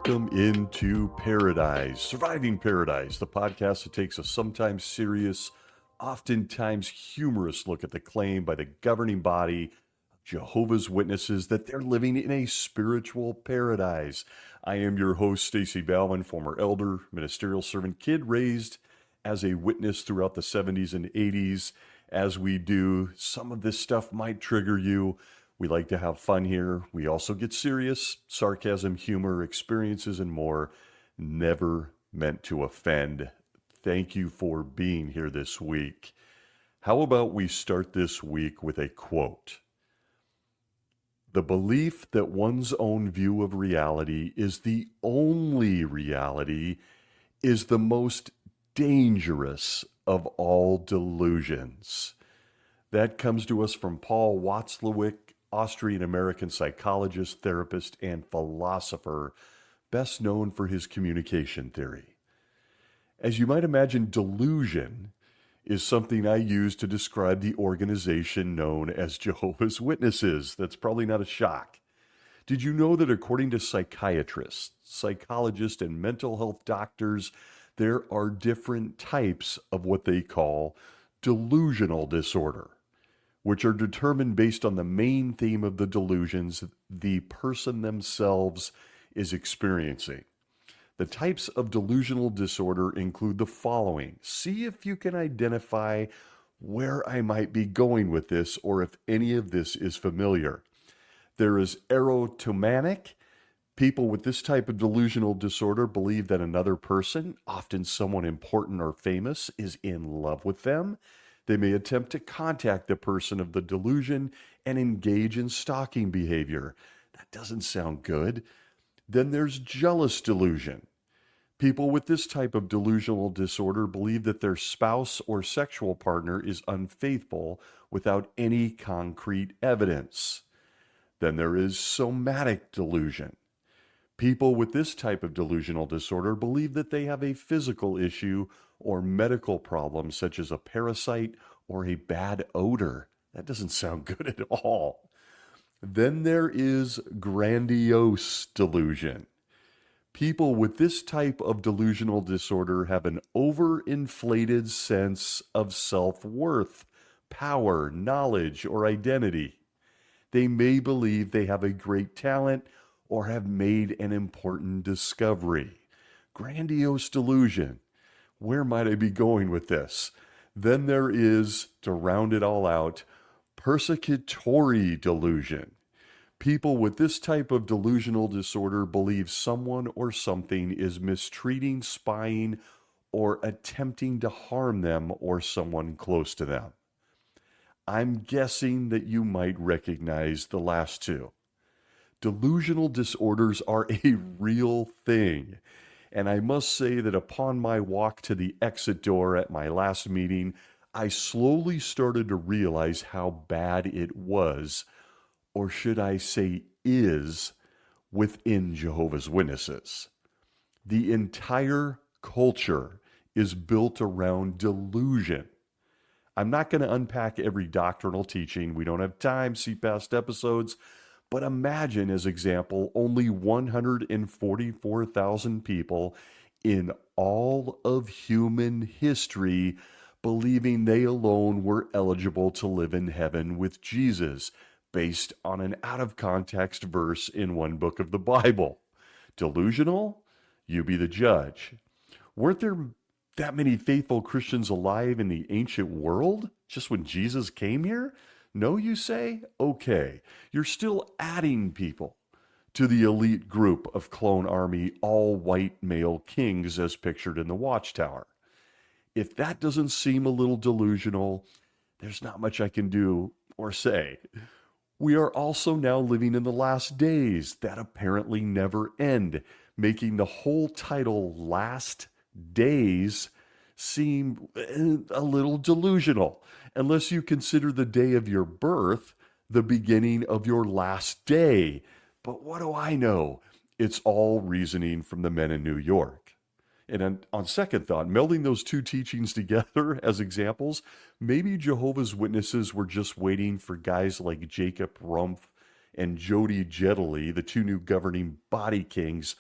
Welcome into Paradise, Surviving Paradise, the podcast that takes a sometimes serious, oftentimes humorous look at the claim by the governing body of Jehovah's Witnesses that they're living in a spiritual paradise. I am your host, Stacy Bauman, former elder, ministerial servant, kid raised as a witness throughout the 70s and 80s. As we do, some of this stuff might trigger you. We like to have fun here. We also get serious, sarcasm, humor, experiences, and more. Never meant to offend. Thank you for being here this week. How about we start this week with a quote? The belief that one's own view of reality is the only reality is the most dangerous of all delusions. That comes to us from Paul Watzlawick, Austrian-American psychologist, therapist, and philosopher, best known for his communication theory. As you might imagine, delusion is something I use to describe the organization known as Jehovah's Witnesses. That's probably not a shock. Did you know that according to psychiatrists, psychologists, and mental health doctors, there are different types of what they call delusional disorder, which are determined based on the main theme of the delusions the person themselves is experiencing. The types of delusional disorder include the following. See if you can identify where I might be going with this or if any of this is familiar. There is erotomanic. People with this type of delusional disorder believe that another person, often someone important or famous, is in love with them. They may attempt to contact the person of the delusion and engage in stalking behavior. That doesn't sound good. Then there's jealous delusion. People with this type of delusional disorder believe that their spouse or sexual partner is unfaithful without any concrete evidence. Then there is somatic delusion. People with this type of delusional disorder believe that they have a physical issue or medical problem such as a parasite or a bad odor. That doesn't sound good at all. Then there is grandiose delusion. People with this type of delusional disorder have an overinflated sense of self-worth, power, knowledge, or identity. They may believe they have a great talent or have made an important discovery. Grandiose delusion. Where might I be going with this? Then there is, to round it all out, persecutory delusion. People with this type of delusional disorder believe someone or something is mistreating, spying, or attempting to harm them or someone close to them. I'm guessing that you might recognize the last two. Delusional disorders are a real thing. And I must say that upon my walk to the exit door at my last meeting, I slowly started to realize how bad it was, or should I say is, within Jehovah's Witnesses. The entire culture is built around delusion. I'm not going to unpack every doctrinal teaching. We don't have time, see past episodes. But imagine, as example, only 144,000 people in all of human history believing they alone were eligible to live in heaven with Jesus, based on an out-of-context verse in one book of the Bible. Delusional? You be the judge. Weren't there that many faithful Christians alive in the ancient world just when Jesus came here? No, you say? Okay. You're still adding people to the elite group of clone army, all-white male kings as pictured in the Watchtower. If that doesn't seem a little delusional, there's not much I can do or say. We are also now living in the last days that apparently never end, making the whole title Last Days seem a little delusional, unless you consider the day of your birth the beginning of your last day. But what do I know? It's all reasoning from the men in New York. And on second thought, melding those two teachings together as examples, maybe Jehovah's Witnesses were just waiting for guys like Jacob Rumpf and Jody Jettley, the two new governing body kings,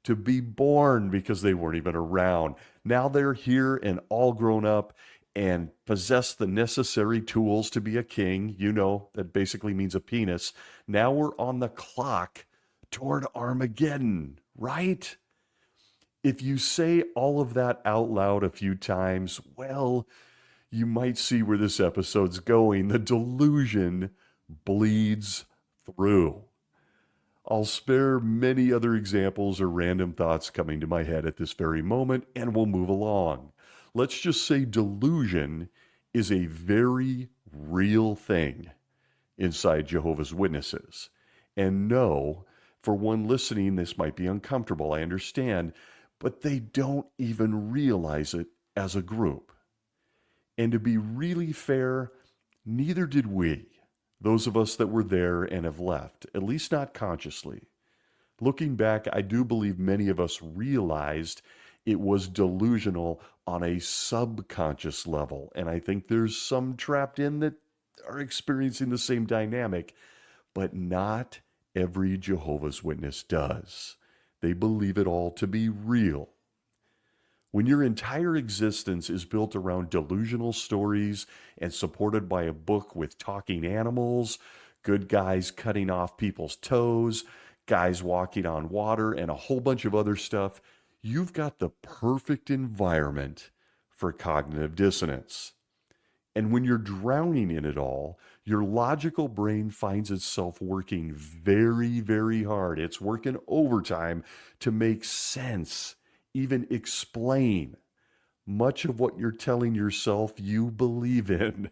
to be born because they weren't even around. Now they're here and all grown up and possess the necessary tools to be a king. You know, that basically means a penis. Now we're on the clock toward Armageddon, right? If you say all of that out loud a few times, well, you might see where this episode's going. The delusion bleeds through. I'll spare many other examples or random thoughts coming to my head at this very moment, and we'll move along. Let's just say delusion is a very real thing inside Jehovah's Witnesses. And no, for one listening, this might be uncomfortable, I understand, but they don't even realize it as a group. And to be really fair, neither did we, those of us that were there and have left, at least not consciously. Looking back, I do believe many of us realized it was delusional on a subconscious level. And I think there's some trapped in that are experiencing the same dynamic, but not every Jehovah's Witness does. They believe it all to be real. When your entire existence is built around delusional stories and supported by a book with talking animals, good guys cutting off people's toes, guys walking on water, and a whole bunch of other stuff, you've got the perfect environment for cognitive dissonance. And when you're drowning in it all, your logical brain finds itself working very, very hard. It's working overtime to make sense, even explain much of what you're telling yourself you believe in.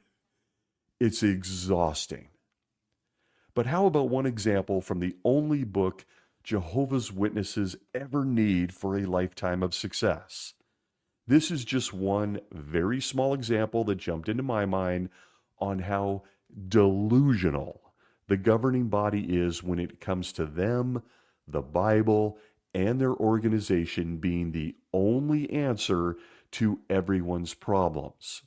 It's exhausting. But how about one example from the only book Jehovah's Witnesses ever need for a lifetime of success? This is just one very small example that jumped into my mind on how delusional the governing body is when it comes to them, the Bible, and their organization being the only answer to everyone's problems.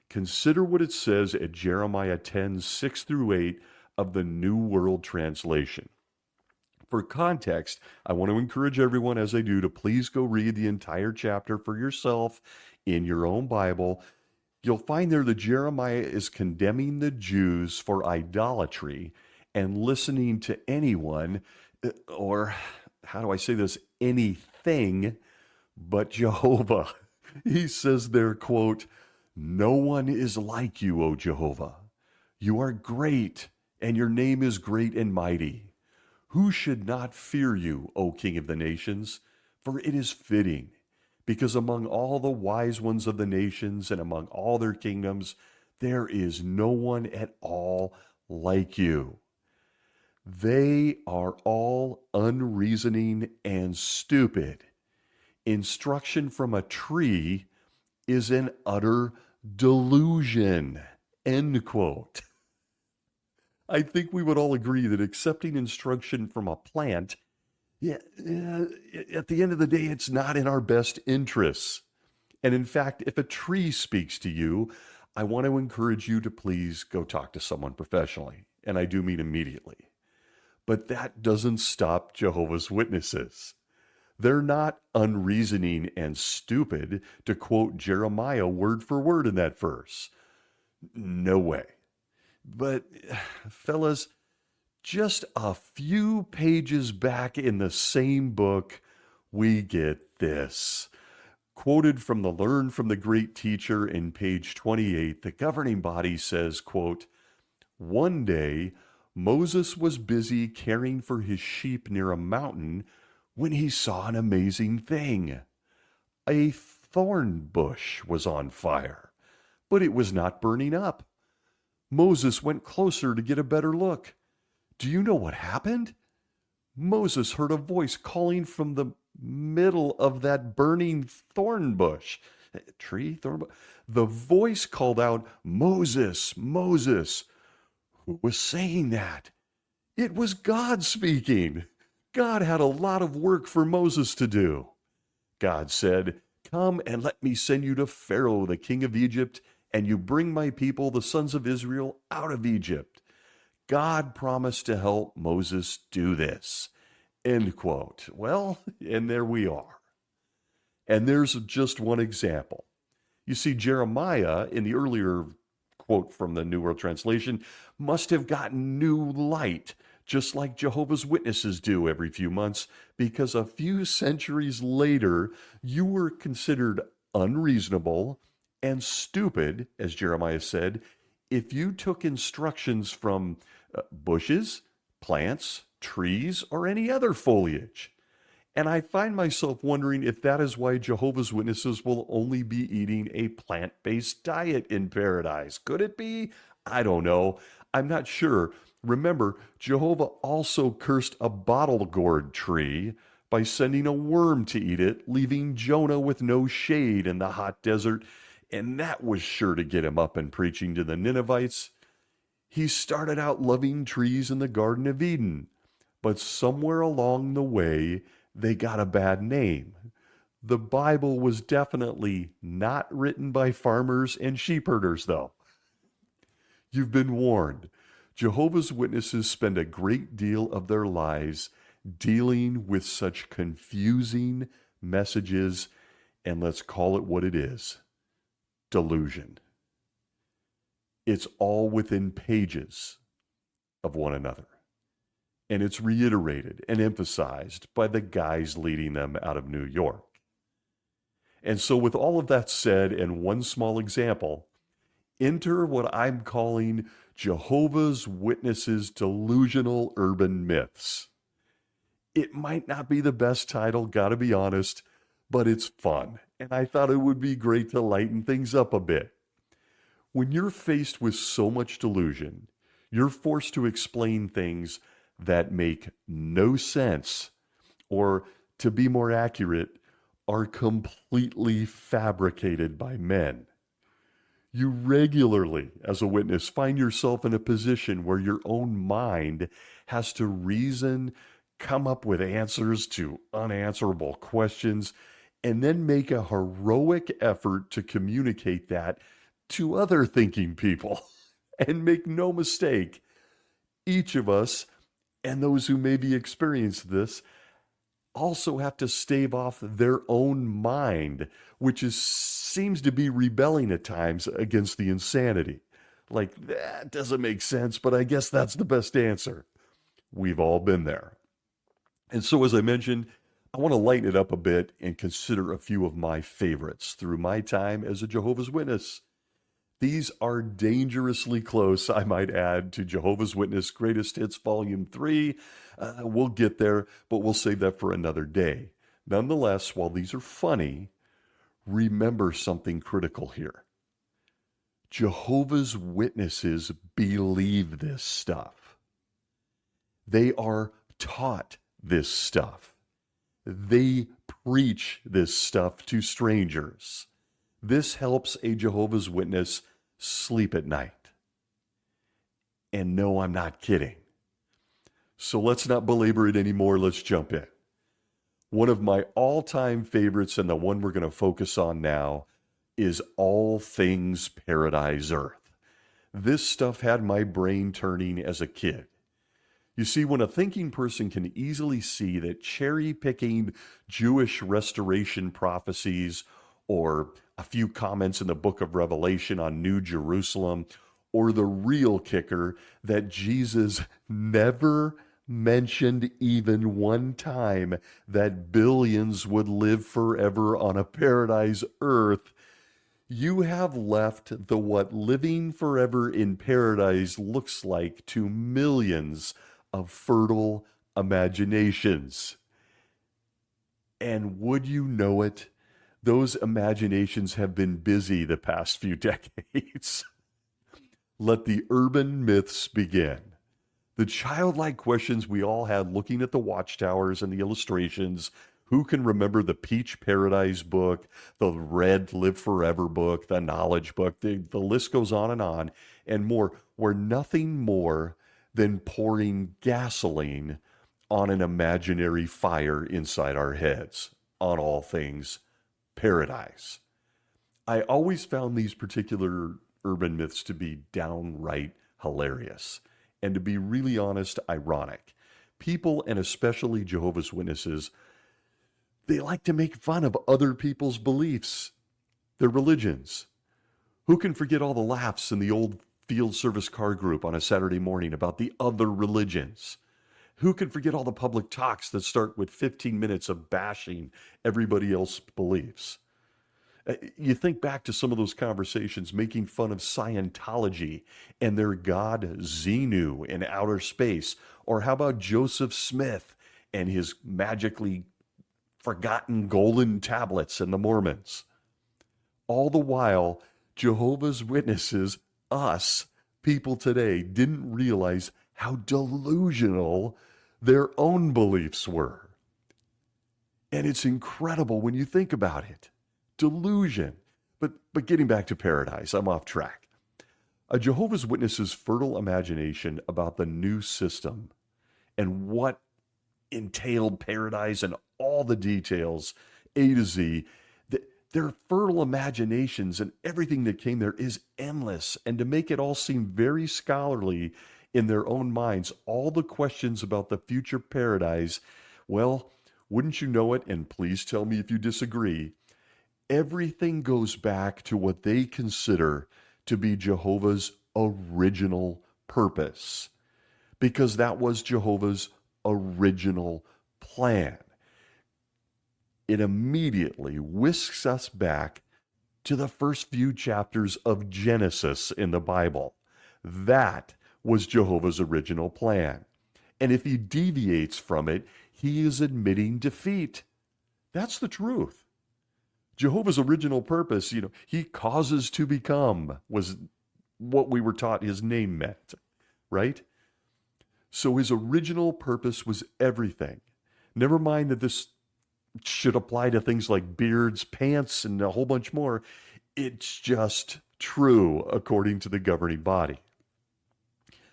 Consider what it says at Jeremiah 10:6-8 of the New World Translation. For context, I want to encourage everyone, as I do, to please go read the entire chapter for yourself in your own Bible. You'll find there that Jeremiah is condemning the Jews for idolatry and listening to anyone, or how do I say this, anything but Jehovah. He says there, quote, "No one is like you, O Jehovah. You are great, and your name is great and mighty. Who should not fear you, O King of the nations? For it is fitting, because among all the wise ones of the nations and among all their kingdoms, there is no one at all like you. They are all unreasoning and stupid. Instruction from a tree is an utter delusion." End quote. I think we would all agree that accepting instruction from a plant, at the end of the day, it's not in our best interests. And in fact, if a tree speaks to you, I want to encourage you to please go talk to someone professionally. And I do mean immediately. But that doesn't stop Jehovah's Witnesses. They're not unreasoning and stupid, to quote Jeremiah word for word in that verse. No way. But, fellas, just a few pages back in the same book, we get this. Quoted from the Learn from the Great Teacher in page 28, the governing body says, quote, "One day, Moses was busy caring for his sheep near a mountain when he saw an amazing thing. A thorn bush was on fire, but it was not burning up. Moses went closer to get a better look. Do you know what happened? Moses heard a voice calling from the middle of that burning thorn bush. Thorn bush. The voice called out, 'Moses, Moses.' Who was saying that? It was God speaking. God had a lot of work for Moses to do. God said, 'Come and let me send you to Pharaoh, the king of Egypt, and you bring my people, the sons of Israel, out of Egypt.' God promised to help Moses do this. End quote. Well, and there we are. And there's just one example. You see, Jeremiah, in the earlier quote from the New World Translation, must have gotten new light, just like Jehovah's Witnesses do every few months, because a few centuries later, you were considered unreasonable and stupid, as Jeremiah said, if you took instructions from bushes, plants, trees, or any other foliage. And I find myself wondering if that is why Jehovah's Witnesses will only be eating a plant-based diet in paradise. Could it be? I don't know. I'm not sure. Remember, Jehovah also cursed a bottle gourd tree by sending a worm to eat it, leaving Jonah with no shade in the hot desert, and that was sure to get him up and preaching to the Ninevites. He started out loving trees in the Garden of Eden, but somewhere along the way, they got a bad name. The Bible was definitely not written by farmers and sheep herders, though. You've been warned. Jehovah's Witnesses spend a great deal of their lives dealing with such confusing messages, and let's call it what it is, delusion. It's all within pages of one another. And it's reiterated and emphasized by the guys leading them out of New York. And so with all of that said, and one small example, enter what I'm calling Jehovah's Witnesses delusional urban myths. It might not be the best title, gotta be honest, but it's fun. And I thought it would be great to lighten things up a bit. When you're faced with so much delusion, you're forced to explain things that make no sense, or to be more accurate, are completely fabricated by men. You regularly, as a witness, find yourself in a position where your own mind has to reason, come up with answers to unanswerable questions, and then make a heroic effort to communicate that to other thinking people. And make no mistake, each of us, and those who maybe experience this, also have to stave off their own mind, which seems to be rebelling at times against the insanity. Like, that doesn't make sense, but I guess that's the best answer. We've all been there. And so, as I mentioned, I want to lighten it up a bit and consider a few of my favorites through my time as a Jehovah's Witness. These are dangerously close, I might add, to Jehovah's Witness Greatest Hits Volume 3. We'll get there, but we'll save that for another day. Nonetheless, while these are funny, remember something critical here. Jehovah's Witnesses believe this stuff. They are taught this stuff. They preach this stuff to strangers. This helps a Jehovah's Witness sleep at night. And no, I'm not kidding. So let's not belabor it anymore. Let's jump in. One of my all-time favorites, and the one we're going to focus on now, is All Things Paradise Earth. This stuff had my brain turning as a kid. You see, when a thinking person can easily see that cherry-picking Jewish restoration prophecies, or a few comments in the book of Revelation on New Jerusalem, or the real kicker, that Jesus never mentioned even one time that billions would live forever on a paradise earth, you have left the what living forever in paradise looks like to millions of fertile imaginations. And would you know it, those imaginations have been busy the past few decades. Let the urban myths begin. The childlike questions we all had looking at the watchtowers and the illustrations. Who can remember the Peach Paradise book, the Red Live Forever book, the Knowledge book? The list goes on, and more, were nothing more than pouring gasoline on an imaginary fire inside our heads on All Things Paradise. I always found these particular urban myths to be downright hilarious, and to be really honest, ironic, People, and especially Jehovah's Witnesses, they like to make fun of other people's beliefs, their religions. Who can forget all the laughs in the old field service car group on a Saturday morning about the other religions? Who can forget all the public talks that start with 15 minutes of bashing everybody else's beliefs? You think back to some of those conversations making fun of Scientology and their god Xenu in outer space. Or how about Joseph Smith and his magically forgotten golden tablets and the Mormons? All the while, Jehovah's Witnesses, us, people today, didn't realize how delusional their own beliefs were. And it's incredible when you think about it. Delusion. But getting back to paradise, I'm off track. A Jehovah's Witness's fertile imagination about the new system and what entailed paradise and all the details, A to Z, their fertile imaginations and everything that came there is endless. And to make it all seem very scholarly in their own minds, all the questions about the future paradise, well, wouldn't you know it, and please tell me if you disagree, everything goes back to what they consider to be Jehovah's original purpose, because that was Jehovah's original plan. It immediately whisks us back to the first few chapters of Genesis in the Bible. That was Jehovah's original plan. And if he deviates from it, he is admitting defeat. That's the truth. Jehovah's original purpose, he causes to become, was what we were taught his name meant, right? So his original purpose was everything. Never mind that this should apply to things like beards, pants, and a whole bunch more. It's just true according to the governing body.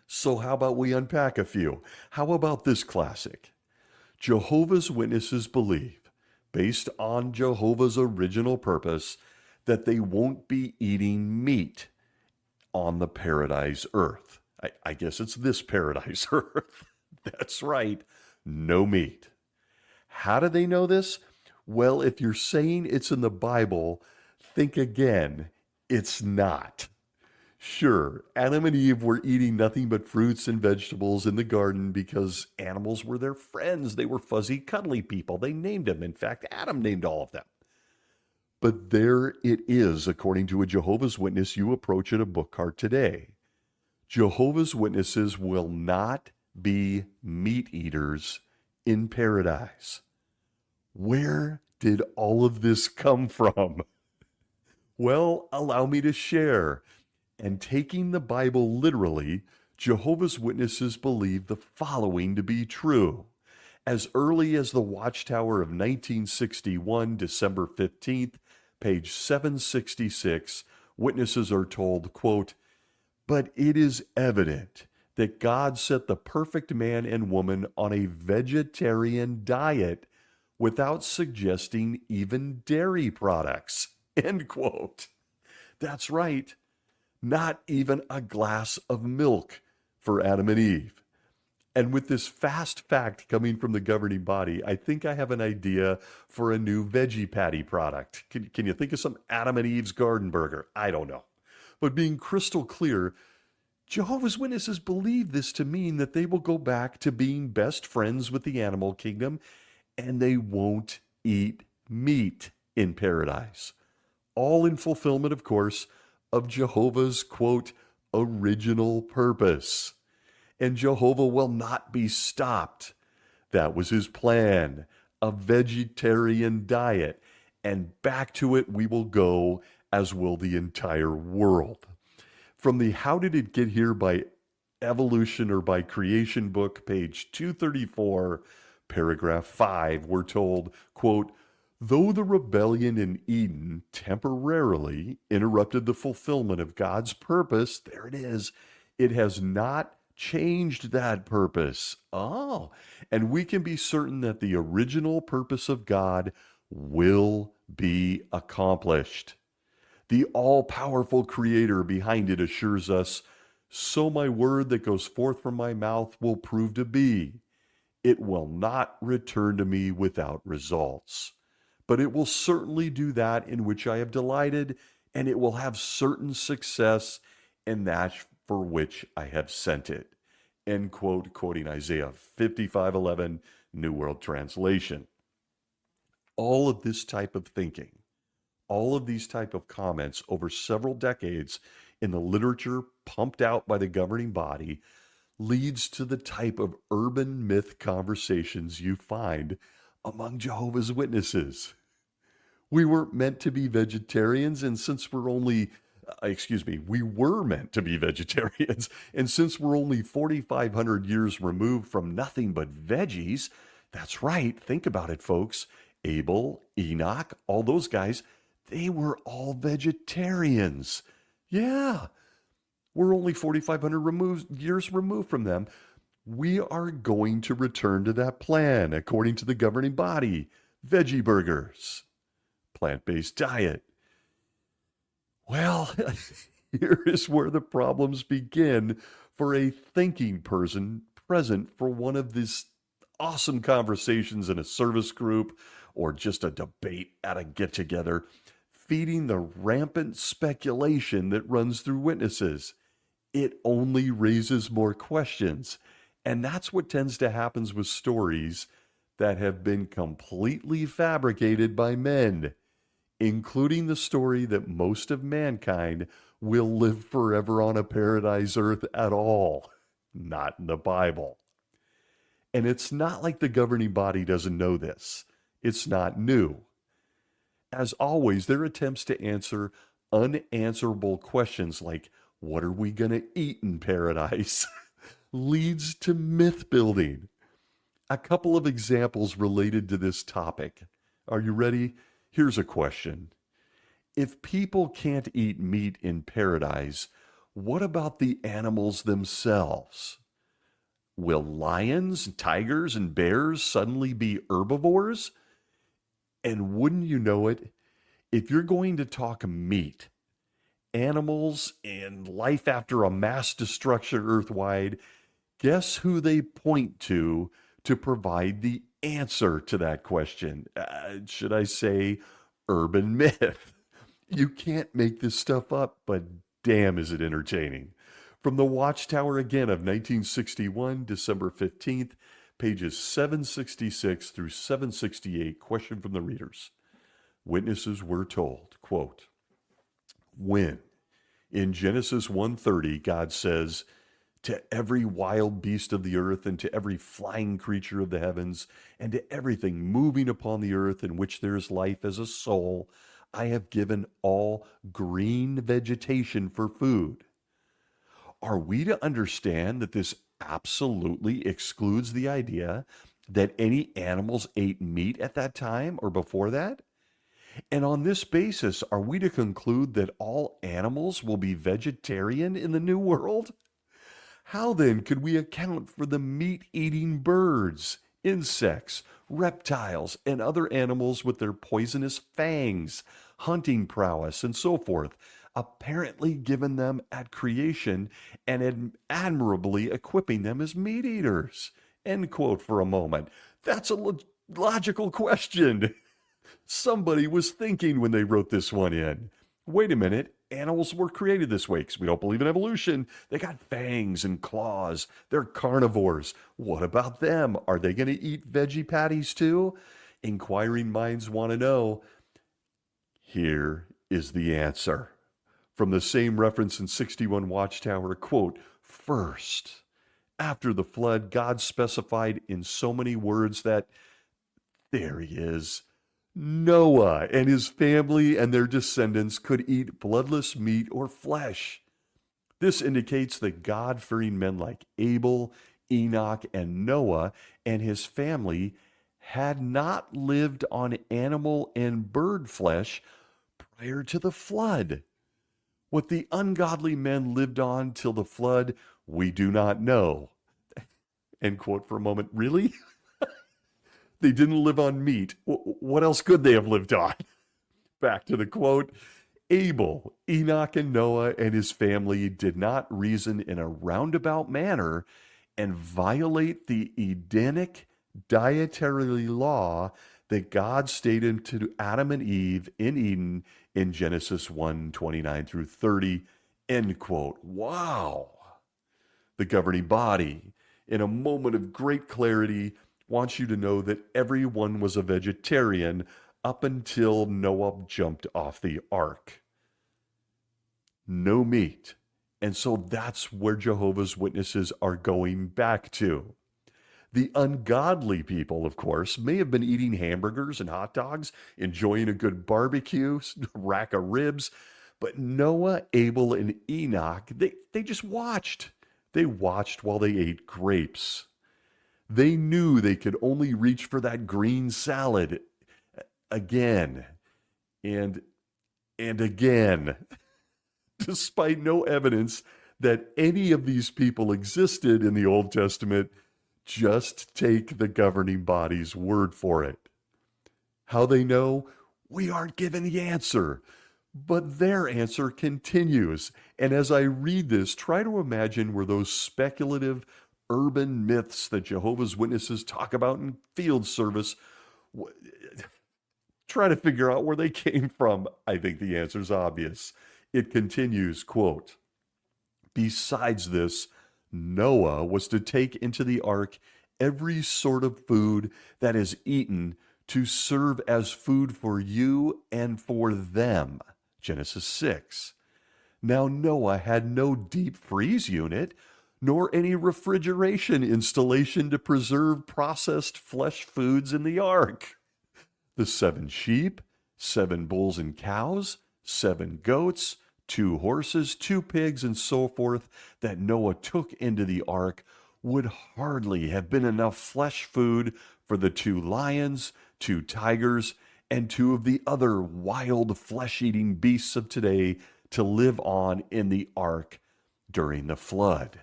So how about we unpack a few? How about this classic? Jehovah's Witnesses believe, based on Jehovah's original purpose, that they won't be eating meat on the paradise earth. I guess it's this paradise earth. That's right, no meat. How do they know this? Well, if you're saying it's in the Bible, think again. It's not. Sure, Adam and Eve were eating nothing but fruits and vegetables in the garden because animals were their friends. They were fuzzy, cuddly people. They named them. In fact, Adam named all of them. But there it is, according to a Jehovah's Witness you approach at a book cart today. Jehovah's Witnesses will not be meat eaters in paradise. Where did all of this come from? Well, allow me to share. And taking the Bible literally, Jehovah's Witnesses believe the following to be true. As early as the Watchtower of 1961, December 15th, page 766, witnesses are told, quote, "But it is evident that God set the perfect man and woman on a vegetarian diet without suggesting even dairy products," end quote. That's right. Not even a glass of milk for Adam and Eve. And with this fast fact coming from the governing body, I think I have an idea for a new veggie patty product. Can you think of some Adam and Eve's garden burger? I don't know. But being crystal clear, Jehovah's Witnesses believe this to mean that they will go back to being best friends with the animal kingdom, and they won't eat meat in paradise. All in fulfillment, of course, of Jehovah's, quote, original purpose. And Jehovah will not be stopped. That was his plan, a vegetarian diet. And back to it we will go, as will the entire world. From the How Did It Get Here by Evolution or by Creation book, page 234, paragraph 5, we're told, quote, "Though the rebellion in Eden temporarily interrupted the fulfillment of God's purpose," there it is, "it has not changed that purpose." Oh, and we can be certain that the original purpose of God will be accomplished. The all-powerful Creator behind it assures us, "So my word that goes forth from my mouth will prove to be. It will not return to me without results, but it will certainly do that in which I have delighted, and it will have certain success in that for which I have sent it. End quote, quoting Isaiah 55:11, New World Translation. All of this type of thinking, all of these type of comments over several decades in the literature pumped out by the governing body leads to the type of urban myth conversations you find among Jehovah's Witnesses. We weren't meant to be vegetarians, and since we're only, we were meant to be vegetarians, and since we're only 4,500 years removed from nothing but veggies, that's right, think about it, folks. Abel, Enoch, all those guys, they were all vegetarians. Yeah, we're only 4,500 years removed from them. We are going to return to that plan, according to the governing body. Veggie burgers, plant-based diet. Well, here is where the problems begin for a thinking person present for one of these awesome conversations in a service group or just a debate at a get-together, feeding the rampant speculation that runs through witnesses. It only raises more questions. And that's what tends to happen with stories that have been completely fabricated by men, including the story that most of mankind will live forever on a paradise earth at all. Not in the Bible. And it's not like the governing body doesn't know this. It's not new. As always, their attempts to answer unanswerable questions like, what are we going to eat in paradise? leads to myth building. A couple of examples related to this topic. Are you ready? Here's a question. If people can't eat meat in paradise, what about the animals themselves? Will lions, tigers, and bears suddenly be herbivores? And wouldn't you know it, if you're going to talk meat, animals, and life after a mass destruction earthwide, guess who they point to provide the answer to that question? Should I say urban myth? You can't make this stuff up, but damn is it entertaining. From the Watchtower again of 1961, December 15th, pages 766 through 768, question from the readers. Witnesses were told, quote, when in Genesis 1:30, God says, to every wild beast of the earth and to every flying creature of the heavens and to everything moving upon the earth in which there is life as a soul, I have given all green vegetation for food. Are we to understand that this absolutely excludes the idea that any animals ate meat at that time or before that? And on this basis, are we to conclude that all animals will be vegetarian in the new world? How then could we account for the meat-eating birds, insects, reptiles, and other animals with their poisonous fangs, hunting prowess, and so forth, apparently given them at creation and admirably equipping them as meat eaters? End quote for a moment. That's a logical question. Somebody was thinking when they wrote this one in. Wait a minute, animals were created this way because we don't believe in evolution. They got fangs and claws. They're carnivores. What about them? Are they going to eat veggie patties too? Inquiring minds want to know. Here is the answer. From the same reference in 61 Watchtower, quote, first, after the flood, God specified in so many words that, there he is, Noah and his family and their descendants could eat bloodless meat or flesh. This indicates that God-fearing men like Abel, Enoch, and Noah and his family had not lived on animal and bird flesh prior to the flood. What the ungodly men lived on till the flood, we do not know. End quote for a moment. Really? They didn't live on meat. What else could they have lived on? Back to the quote. Abel, Enoch, and Noah and his family did not reason in a roundabout manner and violate the Edenic dietary law that God stated to Adam and Eve in Eden in Genesis 1:29 through 30, end quote. Wow. The governing body, in a moment of great clarity, wants you to know that everyone was a vegetarian up until Noah jumped off the ark. No meat. And so that's where Jehovah's Witnesses are going back to. The ungodly people, of course, may have been eating hamburgers and hot dogs, enjoying a good barbecue, rack of ribs, but Noah, Abel, and Enoch, they just watched. They watched while they ate grapes. They knew they could only reach for that green salad again and again, despite no evidence that any of these people existed in the Old Testament. Just take the governing body's word for it. How they know? We aren't given the answer. But their answer continues. And as I read this, try to imagine where those speculative urban myths that Jehovah's Witnesses talk about in field service, try to figure out where they came from. I think the answer is obvious. It continues, quote, besides this, Noah was to take into the ark every sort of food that is eaten to serve as food for you and for them. Genesis 6. Now Noah had no deep freeze unit, nor any refrigeration installation to preserve processed flesh foods in the ark. The 7 sheep, 7 bulls and cows, 7 goats, 2 horses, 2 pigs, and so forth that Noah took into the ark would hardly have been enough flesh food for the 2 lions, 2 tigers, and 2 of the other wild flesh-eating beasts of today to live on in the ark during the flood.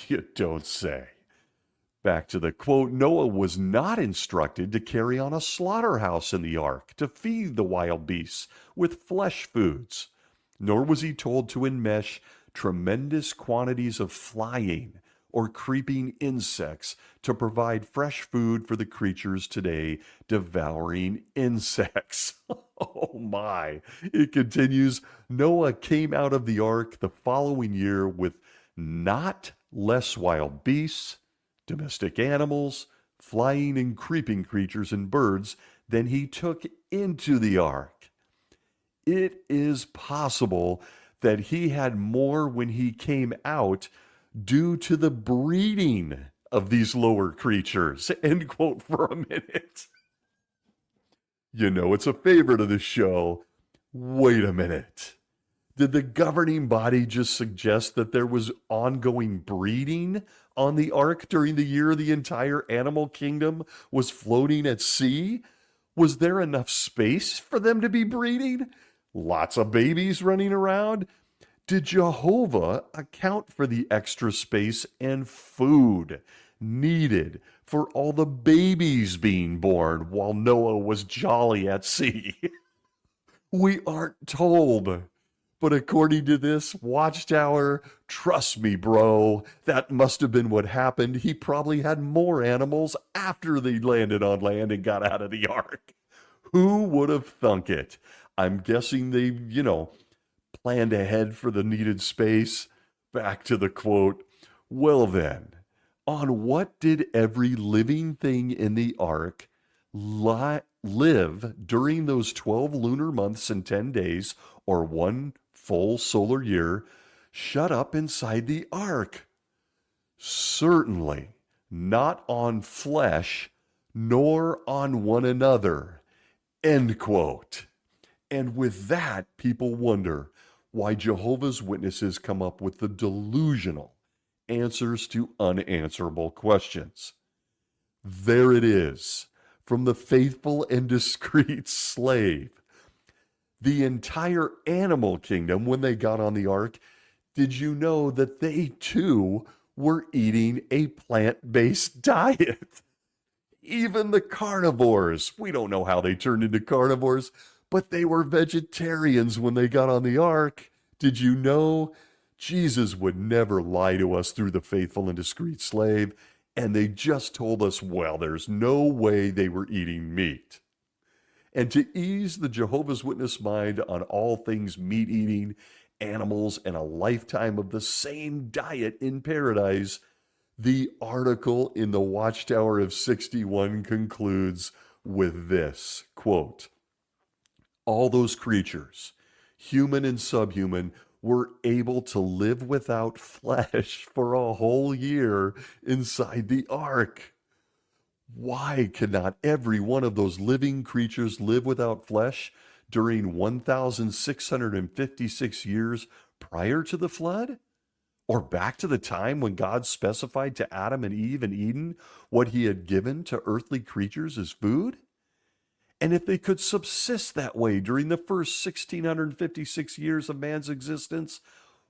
You don't say. Back to the quote, Noah was not instructed to carry on a slaughterhouse in the ark to feed the wild beasts with flesh foods, nor was he told to enmesh tremendous quantities of flying or creeping insects to provide fresh food for the creatures today devouring insects. Oh my. It continues, Noah came out of the ark the following year with not less wild beasts, domestic animals, flying and creeping creatures and birds than he took into the ark. It is possible that he had more when he came out due to the breeding of these lower creatures. End quote for a minute. You know, it's a favorite of the show. Wait a minute. Did the governing body just suggest that there was ongoing breeding on the ark during the year the entire animal kingdom was floating at sea? Was there enough space for them to be breeding? Lots of babies running around? Did Jehovah account for the extra space and food needed for all the babies being born while Noah was jolly at sea? We aren't told. But according to this watchtower, trust me, bro, that must have been what happened. He probably had more animals after they landed on land and got out of the ark. Who would have thunk it? I'm guessing they, planned ahead for the needed space. Back to the quote. Well then, on what did every living thing in the ark live during those 12 lunar months and 10 days, or 1 full solar year, shut up inside the ark? Certainly not on flesh, nor on one another. End quote. And with that, people wonder why Jehovah's Witnesses come up with the delusional answers to unanswerable questions. There it is, from the faithful and discreet slave. The entire animal kingdom, when they got on the ark, did you know that they too were eating a plant-based diet? Even the carnivores, we don't know how they turned into carnivores, but they were vegetarians when they got on the ark. Did you know? Jesus would never lie to us through the faithful and discreet slave, And they just told us, well, there's no way they were eating meat. And to ease the Jehovah's Witness mind on all things meat eating, animals, and a lifetime of the same diet in paradise, the article in the Watchtower of 61 concludes with this, quote, all those creatures, human and subhuman, were able to live without flesh for a whole year inside the ark. Why cannot every one of those living creatures live without flesh during 1,656 years prior to the flood? Or back to the time when God specified to Adam and Eve in Eden what he had given to earthly creatures as food? And if they could subsist that way during the first 1,656 years of man's existence,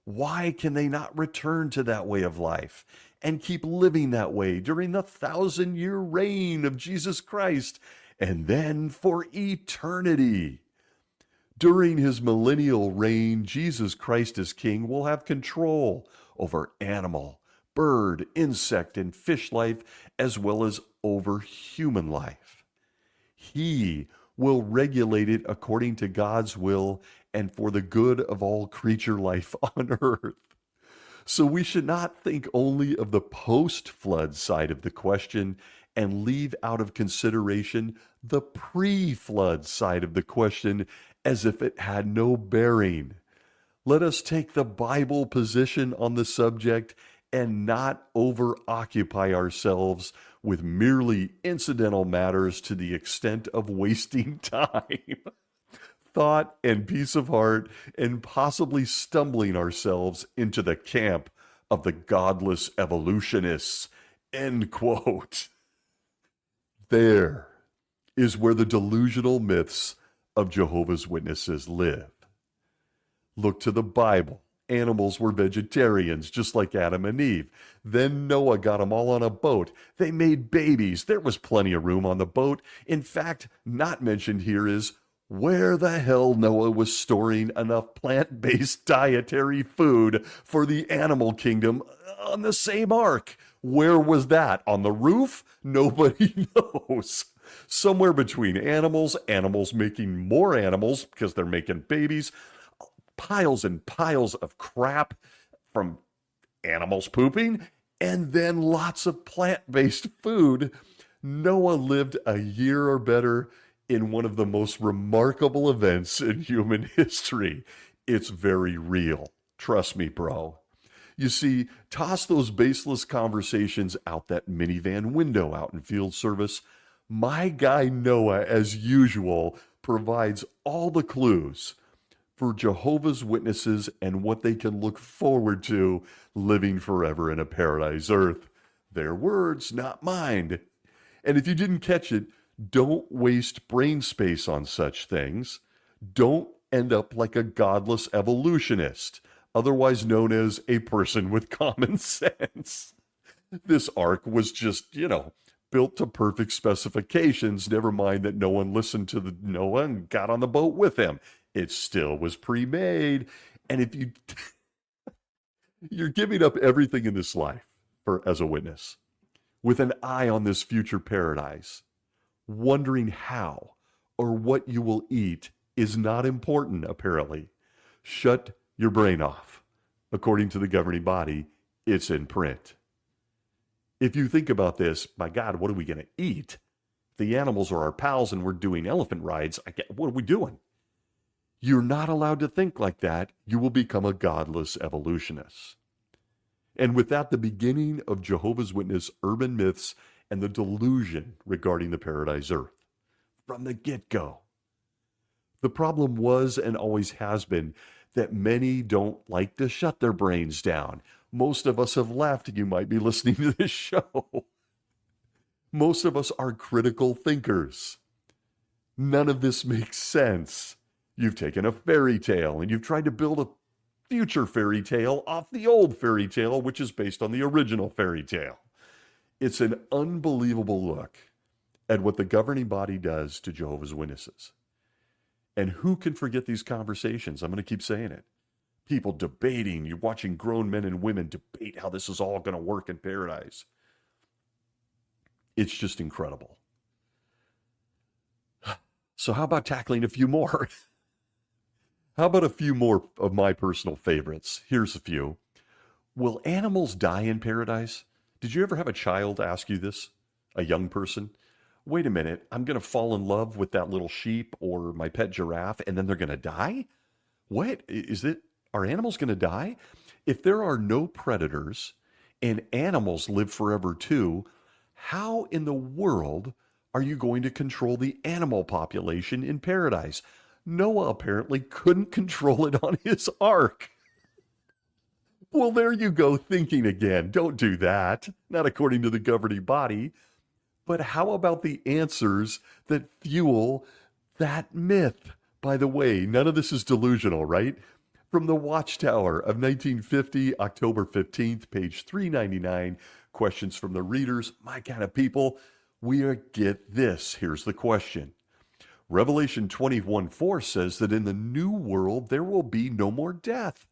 why can they not return to that way of life and keep living that way during the 1,000-year reign of Jesus Christ and then for eternity? During his millennial reign, Jesus Christ as King will have control over animal, bird, insect, and fish life, as well as over human life. He will regulate it according to God's will and for the good of all creature life on earth. So we should not think only of the post-flood side of the question and leave out of consideration the pre-flood side of the question as if it had no bearing. Let us take the Bible position on the subject and not over-occupy ourselves with merely incidental matters to the extent of wasting time, thought, and peace of heart, and possibly stumbling ourselves into the camp of the godless evolutionists. End quote. There is where the delusional myths of Jehovah's Witnesses live. Look to the Bible. Animals were vegetarians, just like Adam and Eve. Then Noah got them all on a boat. They made babies. There was plenty of room on the boat. In fact, not mentioned here is where the hell Noah was storing enough plant-based dietary food for the animal kingdom on the same ark. Where was that? On the roof? Nobody knows. Somewhere between animals making more animals because they're making babies, piles and piles of crap from animals pooping, and then lots of plant-based food. Noah lived a year or better in one of the most remarkable events in human history. It's very real. Trust me, bro. You see, toss those baseless conversations out that minivan window out in field service. My guy Noah, as usual, provides all the clues for Jehovah's Witnesses and what they can look forward to living forever in a paradise earth. Their words, not mine. And if you didn't catch it, don't waste brain space on such things. Don't end up like a godless evolutionist, otherwise known as a person with common sense. This ark was just, built to perfect specifications, never mind that no one listened to Noah and got on the boat with him. It still was pre-made. And if you're giving up everything in this life as a witness, with an eye on this future paradise, wondering how or what you will eat is not important, apparently. Shut your brain off. According to the governing body, it's in print. If you think about this, my God, what are we going to eat? The animals are our pals and we're doing elephant rides. What are we doing? You're not allowed to think like that. You will become a godless evolutionist. And with that, the beginning of Jehovah's Witness urban myths and the delusion regarding the paradise earth. From the get-go. The problem was and always has been that many don't like to shut their brains down. Most of us have left. You might be listening to this show. Most of us are critical thinkers. None of this makes sense. You've taken a fairy tale and you've tried to build a future fairy tale off the old fairy tale, which is based on the original fairy tale. It's an unbelievable look at what the governing body does to Jehovah's Witnesses. And who can forget these conversations? I'm going to keep saying it. People debating, you're watching grown men and women debate how this is all going to work in paradise. It's just incredible. So how about tackling a few more? How about a few more of my personal favorites? Here's a few. Will animals die in paradise? Did you ever have a child ask you this? A young person? Wait a minute, I'm going to fall in love with that little sheep or my pet giraffe and then they're going to die? What? Is it? Are animals going to die? If there are no predators and animals live forever too, how in the world are you going to control the animal population in paradise? Noah apparently couldn't control it on his ark. Well, there you go, thinking again. Don't do that. Not according to the governing body. But how about the answers that fuel that myth? By the way, none of this is delusional, right? From the Watchtower of 1950, October 15th, page 399, questions from the readers, my kind of people. We get this. Here's the question. Revelation 21:4 says that in the new world there will be no more death.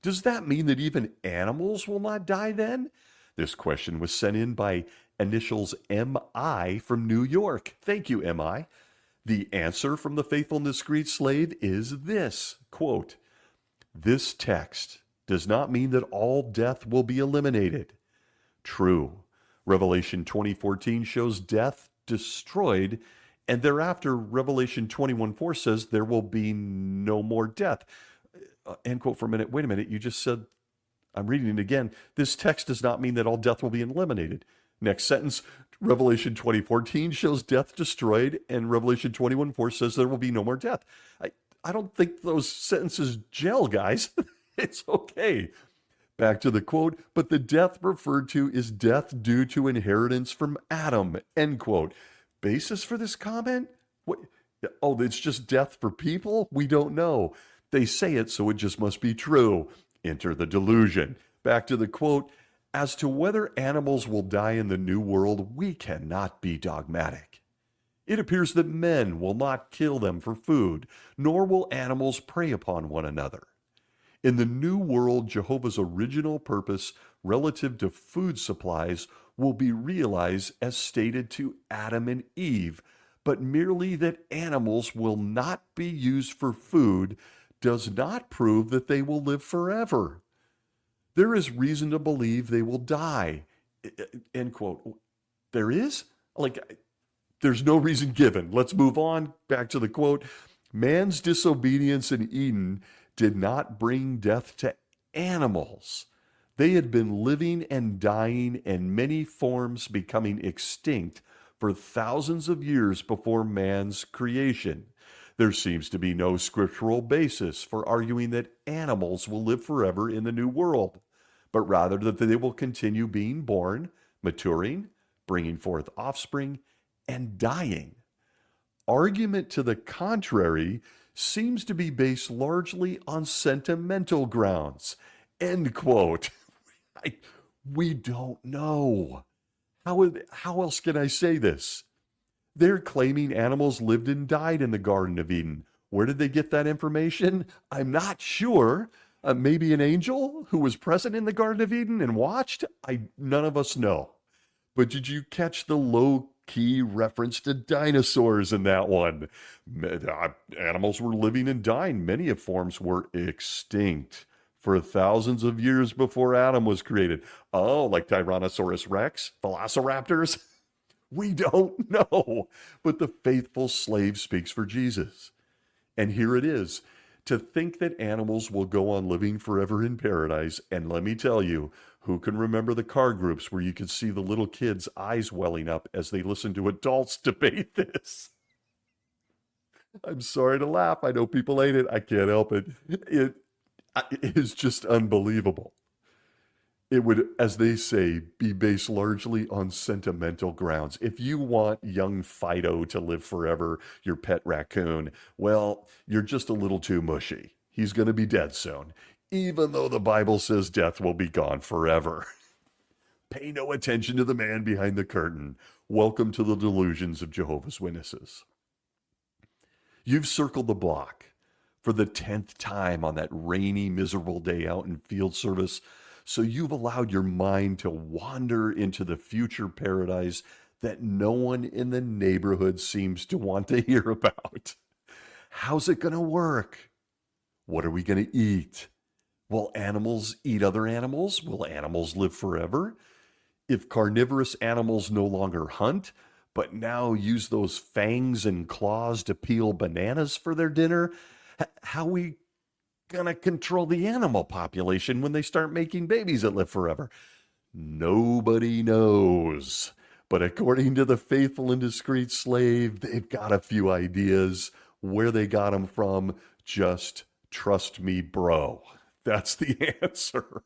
Does that mean that even animals will not die then? This question was sent in by initials M.I. from New York. Thank you, M.I. The answer from the faithful and discreet slave is this, quote, this text does not mean that all death will be eliminated. True. Revelation 20:14 shows death destroyed, and thereafter Revelation 21:4 says there will be no more death. End quote for a minute. Wait a minute. You just said, I'm reading it again. This text does not mean that all death will be eliminated. Next sentence, Revelation 20:14 shows death destroyed, and Revelation 21:4 says there will be no more death. I don't think those sentences gel, guys. It's okay. Back to the quote, but the death referred to is death due to inheritance from Adam, end quote. Basis for this comment? What? Oh, it's just death for people? We don't know. They say it, so it just must be true. Enter the delusion. Back to the quote, as to whether animals will die in the new world, we cannot be dogmatic. It appears that men will not kill them for food, nor will animals prey upon one another. In the new world, Jehovah's original purpose relative to food supplies will be realized as stated to Adam and Eve, but merely that animals will not be used for food does not prove that they will live forever. There is reason to believe they will die. End quote. There is? There's no reason given. Let's move on. Back to the quote. Man's disobedience in Eden did not bring death to animals. They had been living and dying in many forms, becoming extinct for thousands of years before man's creation. There seems to be no scriptural basis for arguing that animals will live forever in the new world, but rather that they will continue being born, maturing, bringing forth offspring, and dying. Argument to the contrary seems to be based largely on sentimental grounds. End quote. We don't know. How else can I say this? They're claiming animals lived and died in the Garden of Eden. Where did they get that information? I'm not sure. Maybe an angel who was present in the Garden of Eden and watched? None of us know. But did you catch the low-key reference to dinosaurs in that one? Animals were living and dying. Many of forms were extinct for thousands of years before Adam was created. Oh, like Tyrannosaurus Rex? Velociraptors? We don't know. But the faithful slave speaks for Jesus. And here it is. To think that animals will go on living forever in paradise, and let me tell you, who can remember the car groups where you could see the little kids' eyes welling up as they listen to adults debate this? I'm sorry to laugh. I know people hate it. I can't help it. It is just unbelievable. It would, as they say, be based largely on sentimental grounds. If you want young Fido to live forever, your pet raccoon, well, you're just a little too mushy. He's going to be dead soon, even though the Bible says death will be gone forever. Pay no attention to the man behind the curtain. Welcome to the delusions of Jehovah's Witnesses. You've circled the block for the 10th time on that rainy, miserable day out in field service. So you've allowed your mind to wander into the future paradise that no one in the neighborhood seems to want to hear about. How's it going to work? What are we going to eat? Will animals eat other animals? Will animals live forever? If carnivorous animals no longer hunt, but now use those fangs and claws to peel bananas for their dinner, how are we going to control the animal population when they start making babies that live forever? Nobody knows. But according to the faithful and discreet slave, they've got a few ideas. Where they got them from, just trust me, bro. That's the answer.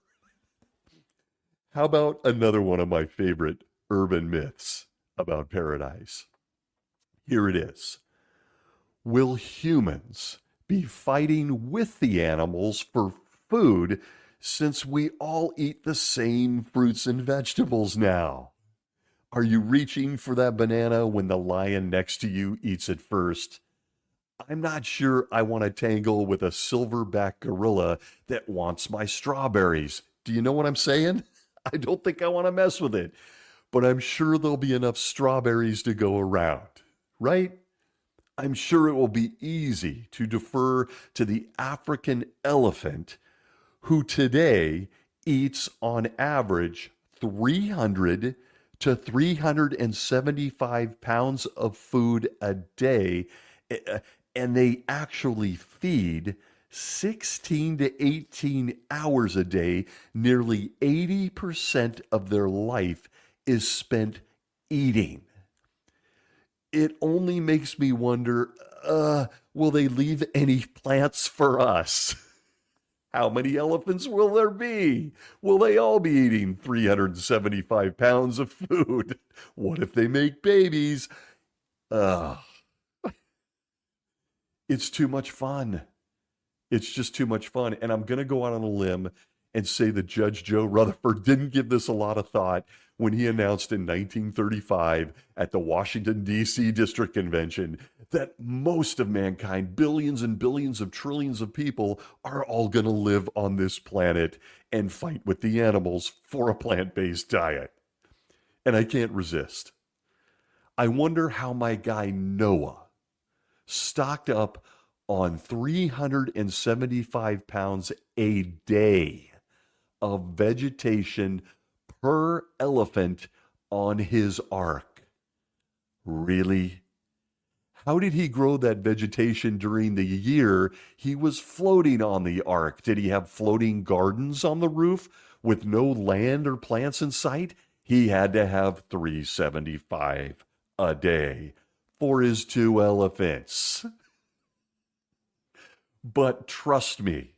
How about another one of my favorite urban myths about paradise? Here it is. Will humans be fighting with the animals for food since we all eat the same fruits and vegetables now? Are you reaching for that banana when the lion next to you eats it first? I'm not sure I want to tangle with a silverback gorilla that wants my strawberries. Do you know what I'm saying? I don't think I want to mess with it, but I'm sure there'll be enough strawberries to go around, right? I'm sure it will be easy to defer to the African elephant, who today eats on average 300 to 375 pounds of food a day, and they actually feed 16 to 18 hours a day. Nearly 80% of their life is spent eating. It only makes me wonder, will they leave any plants for us? How many elephants will there be? Will they all be eating 375 pounds of food? What if they make babies? It's too much fun. It's just too much fun. And I'm going to go out on a limb and say that Judge Joe Rutherford didn't give this a lot of thought when he announced in 1935 at the Washington, D.C. District Convention that most of mankind, billions and billions of trillions of people, are all going to live on this planet and fight with the animals for a plant-based diet. And I can't resist. I wonder how my guy Noah stocked up on 375 pounds a day of vegetation per elephant on his ark. Really? How did he grow that vegetation during the year he was floating on the ark? Did he have floating gardens on the roof with no land or plants in sight? He had to have 375 a day for his 2 elephants. But trust me,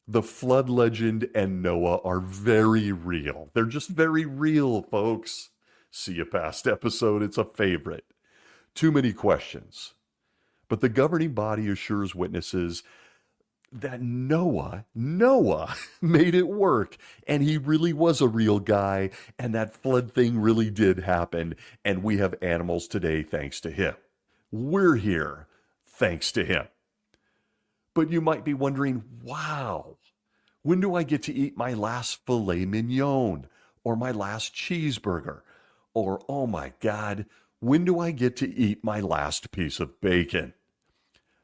the flood legend and Noah are very real. They're just very real, folks. See a past episode, it's a favorite. Too many questions. But the governing body assures witnesses that Noah made it work, and he really was a real guy, and that flood thing really did happen, and we have animals today thanks to him. We're here thanks to him. But you might be wondering, wow, when do I get to eat my last filet mignon or my last cheeseburger? Or, oh my God, when do I get to eat my last piece of bacon?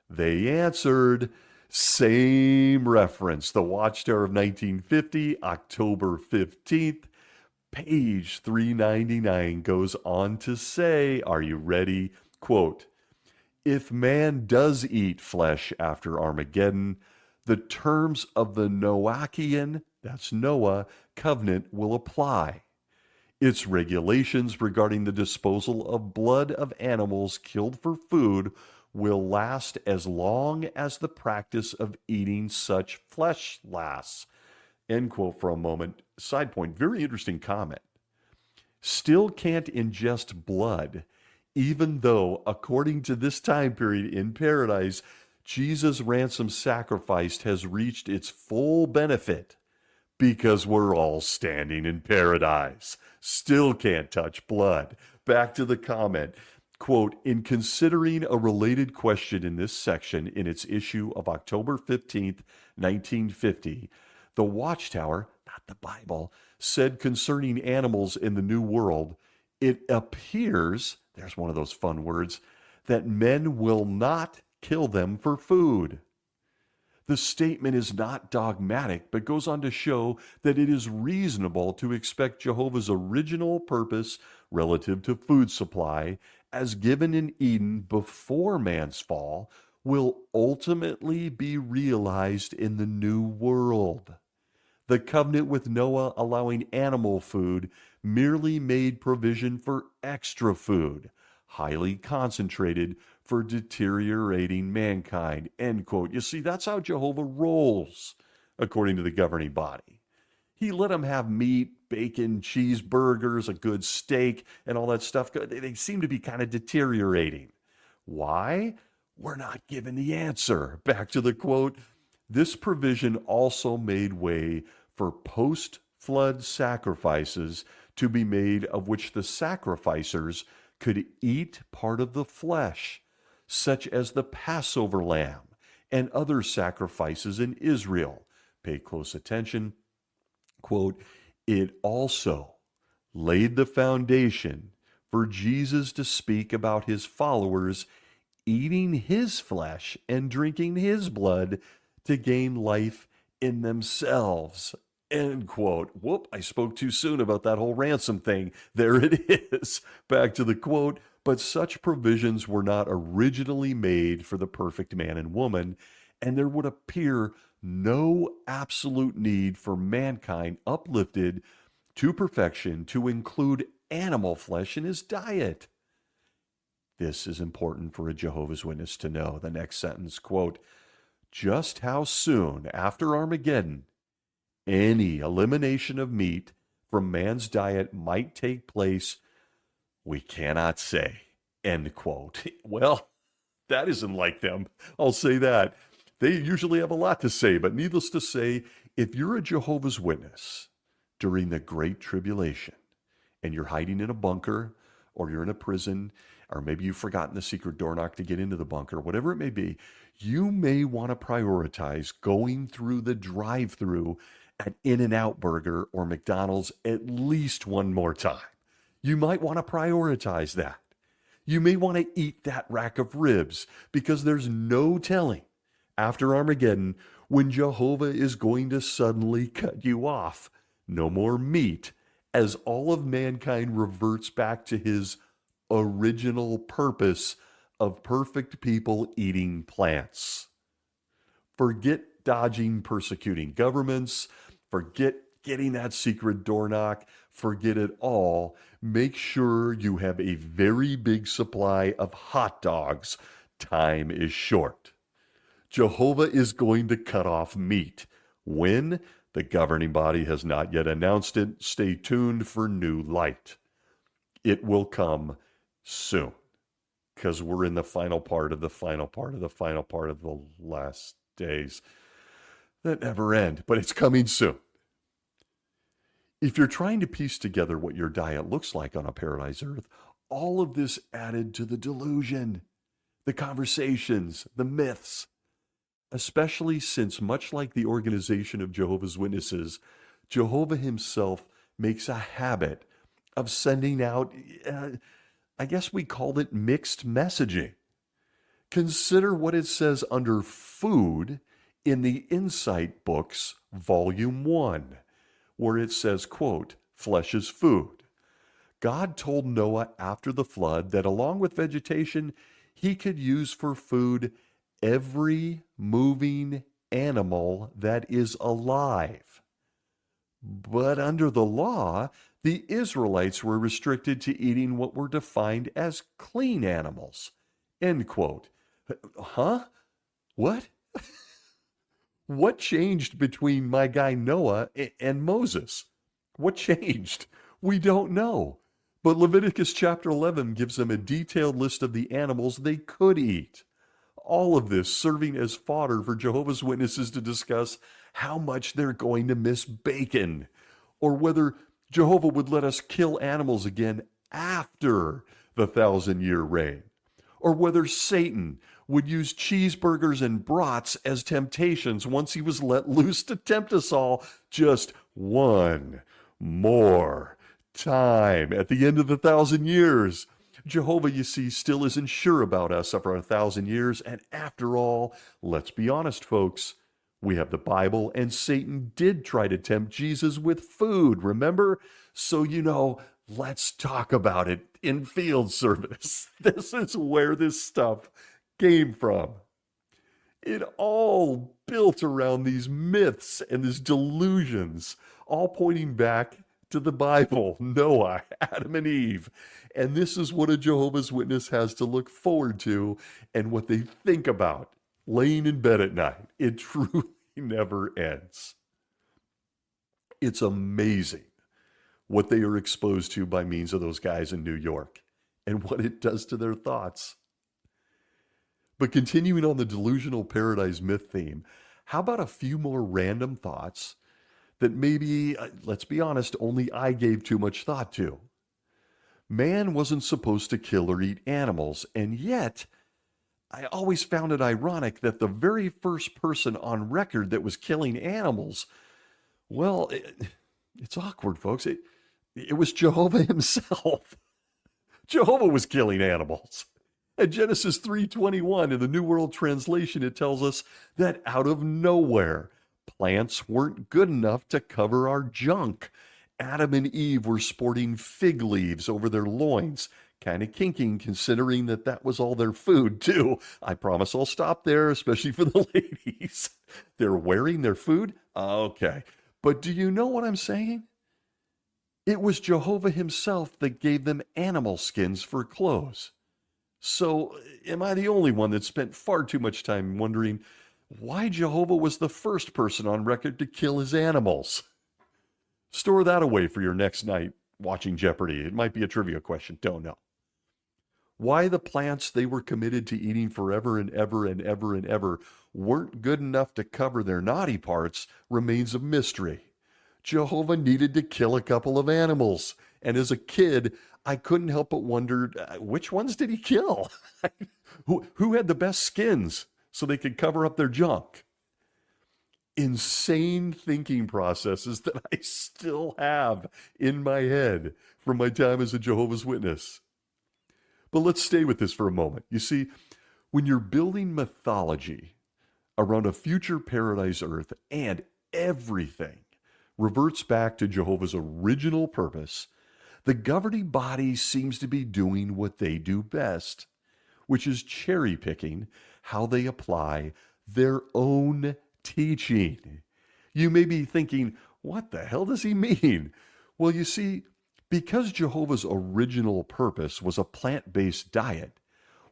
They answered, same reference, the Watchtower of 1950, October 15th, page 399 goes on to say, are you ready? Quote, if man does eat flesh after Armageddon, the terms of the Noachian, that's Noah, covenant will apply. Its regulations regarding the disposal of blood of animals killed for food will last as long as the practice of eating such flesh lasts. End quote for a moment. Side point, very interesting comment. Still can't ingest blood, even though, according to this time period in paradise, Jesus' ransom sacrifice has reached its full benefit because we're all standing in paradise. Still can't touch blood. Back to the comment. Quote, in considering a related question in this section in its issue of October 15th, 1950, the Watchtower, not the Bible, said concerning animals in the New World, It appears, there's one of those fun words, that men will not kill them for food. The statement is not dogmatic, but goes on to show that it is reasonable to expect Jehovah's original purpose relative to food supply, as given in Eden before man's fall, will ultimately be realized in the new world. The covenant with Noah allowing animal food merely made provision for extra food, highly concentrated for deteriorating mankind, end quote. You see, that's how Jehovah rolls, according to the governing body. He let them have meat, bacon, cheeseburgers, a good steak, and all that stuff. They seem to be kind of deteriorating. Why? We're not given the answer. Back to the quote, this provision also made way for post-flood sacrifices to be made, of which the sacrificers could eat part of the flesh, such as the Passover lamb and other sacrifices in Israel. Pay close attention. Quote, it also laid the foundation for Jesus to speak about his followers eating his flesh and drinking his blood to gain life in themselves. End quote. Whoop, I spoke too soon about that whole ransom thing. There it is. Back to the quote. But such provisions were not originally made for the perfect man and woman, and there would appear no absolute need for mankind uplifted to perfection to include animal flesh in his diet. This is important for a Jehovah's Witness to know. The next sentence, quote, just how soon after Armageddon any elimination of meat from man's diet might take place, we cannot say, end quote. Well, that isn't like them. I'll say that. They usually have a lot to say, but needless to say, if you're a Jehovah's Witness during the Great Tribulation and you're hiding in a bunker or you're in a prison, or maybe you've forgotten the secret door knock to get into the bunker, whatever it may be, you may want to prioritize going through the drive-thru at In-N-Out Burger or McDonald's at least one more time. You might want to prioritize that. You may want to eat that rack of ribs because there's no telling after Armageddon when Jehovah is going to suddenly cut you off. No more meat as all of mankind reverts back to his original purpose of perfect people eating plants. Forget dodging persecuting governments. Forget getting that secret door knock. Forget it all. Make sure you have a very big supply of hot dogs. Time is short. Jehovah is going to cut off meat. When? The governing body has not yet announced it. Stay tuned for new light. It will come soon, because we're in the final part of the final part of the final part of the last days that never end, but it's coming soon. If you're trying to piece together what your diet looks like on a paradise earth, all of this added to the delusion, the conversations, the myths, especially since, much like the organization of Jehovah's Witnesses, Jehovah himself makes a habit of sending out, I guess we called it mixed messaging. Consider what it says under food in the Insight Books, Volume 1, where it says, quote, flesh is food. God told Noah after the flood that along with vegetation, he could use for food every moving animal that is alive. But under the law, the Israelites were restricted to eating what were defined as clean animals. End quote. Huh? What? What changed between my guy Noah and Moses? What changed? We don't know. But Leviticus chapter 11 gives them a detailed list of the animals they could eat. All of this serving as fodder for Jehovah's Witnesses to discuss how much they're going to miss bacon, or whether Jehovah would let us kill animals again after the 1,000-year reign, or whether Satan would use cheeseburgers and brats as temptations once he was let loose to tempt us all just one more time at the end of the 1,000 years. Jehovah, you see, still isn't sure about us after 1,000 years. And after all, let's be honest, folks, we have the Bible, and Satan did try to tempt Jesus with food, remember? So, let's talk about it in field service. This is where this stuff came from. It all built around these myths and these delusions, all pointing back to the Bible, Noah, Adam and Eve. And this is what a Jehovah's Witness has to look forward to and what they think about laying in bed at night. It truly never ends. It's amazing what they are exposed to by means of those guys in New York and what it does to their thoughts. But continuing on the delusional paradise myth theme, how about a few more random thoughts that maybe, let's be honest, only I gave too much thought to? Man wasn't supposed to kill or eat animals, and yet I always found it ironic that the very first person on record that was killing animals, well, it's awkward, folks. It was Jehovah himself. Jehovah was killing animals. At Genesis 3:21 in the New World Translation, it tells us that out of nowhere, plants weren't good enough to cover our junk. Adam and Eve were sporting fig leaves over their loins. Kind of kinking considering that was all their food too. I promise I'll stop there, especially for the ladies. They're wearing their food? Okay. But do you know what I'm saying? It was Jehovah himself that gave them animal skins for clothes. So am I the only one that spent far too much time wondering why Jehovah was the first person on record to kill his animals? Store that away for your next night watching Jeopardy. It might be a trivia question. Don't know. Why the plants they were committed to eating forever and ever and ever and ever weren't good enough to cover their naughty parts remains a mystery. Jehovah needed to kill a couple of animals. And as a kid, I couldn't help but wonder, which ones did he kill? Who had the best skins so they could cover up their junk? Insane thinking processes that I still have in my head from my time as a Jehovah's Witness. But let's stay with this for a moment. You see, when you're building mythology around a future paradise earth and everything reverts back to Jehovah's original purpose, the governing body seems to be doing what they do best, which is cherry picking how they apply their own teaching. You may be thinking, what the hell does he mean? Well, you see, because Jehovah's original purpose was a plant-based diet,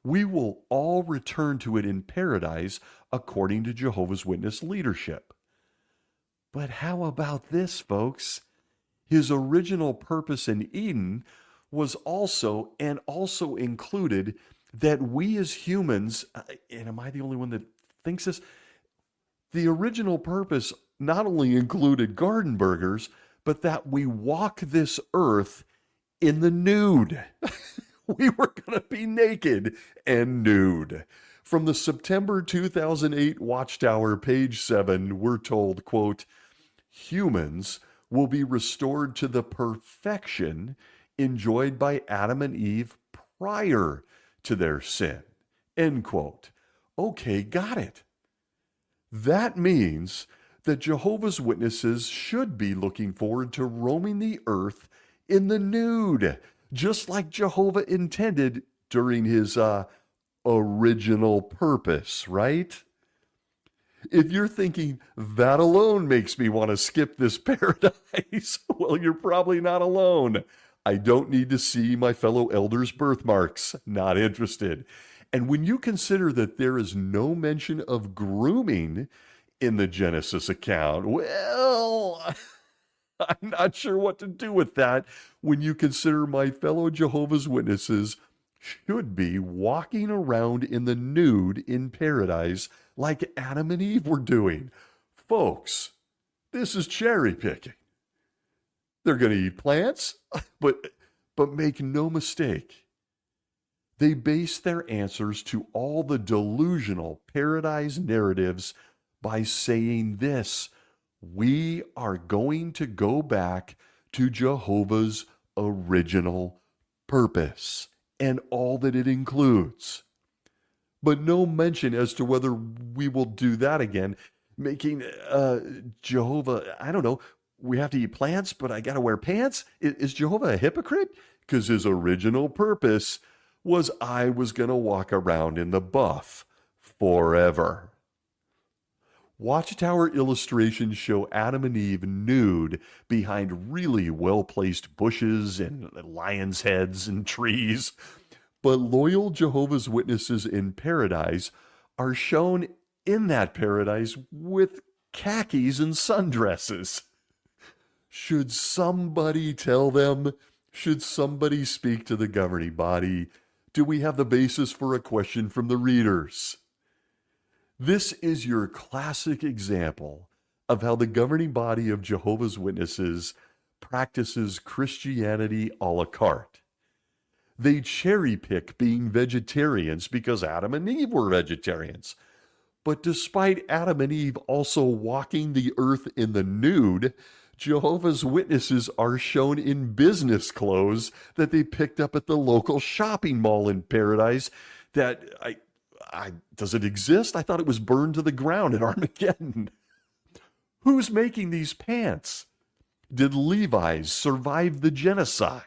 we will all return to it in paradise according to Jehovah's Witness leadership. But how about this, folks? His original purpose in Eden was also included that we as humans, and am I the only one that thinks this? The original purpose not only included garden burgers, but that we walk this earth in the nude. We were going to be naked and nude. From the September 2008 Watchtower, page 7, we're told, quote, humans will be restored to the perfection enjoyed by Adam and Eve prior to their sin, end quote. Okay, got it. That means that Jehovah's Witnesses should be looking forward to roaming the earth in the nude, just like Jehovah intended during his original purpose, right? If you're thinking that alone makes me want to skip this paradise, well, you're probably not alone. I don't need to see my fellow elders' birthmarks. Not interested. And when you consider that there is no mention of grooming in the Genesis account, well, I'm not sure what to do with that when you consider my fellow Jehovah's Witnesses should be walking around in the nude in paradise like Adam and Eve were doing. Folks, this is cherry picking. They're going to eat plants, but make no mistake, they base their answers to all the delusional paradise narratives by saying this: we are going to go back to Jehovah's original purpose and all that it includes. But no mention as to whether we will do that again, making Jehovah, I don't know, we have to eat plants, but I got to wear pants? Is Jehovah a hypocrite? Because his original purpose was I was going to walk around in the buff forever. Watchtower illustrations show Adam and Eve nude behind really well-placed bushes and lions' heads and trees. But loyal Jehovah's Witnesses in paradise are shown in that paradise with khakis and sundresses. Should somebody tell them? Should somebody speak to the governing body? Do we have the basis for a question from the readers? This is your classic example of how the governing body of Jehovah's Witnesses practices Christianity a la carte. They cherry pick being vegetarians because Adam and Eve were vegetarians. But despite Adam and Eve also walking the earth in the nude, Jehovah's Witnesses are shown in business clothes that they picked up at the local shopping mall in paradise that does it exist? I thought it was burned to the ground at Armageddon. Who's making these pants? Did Levi's survive the genocide?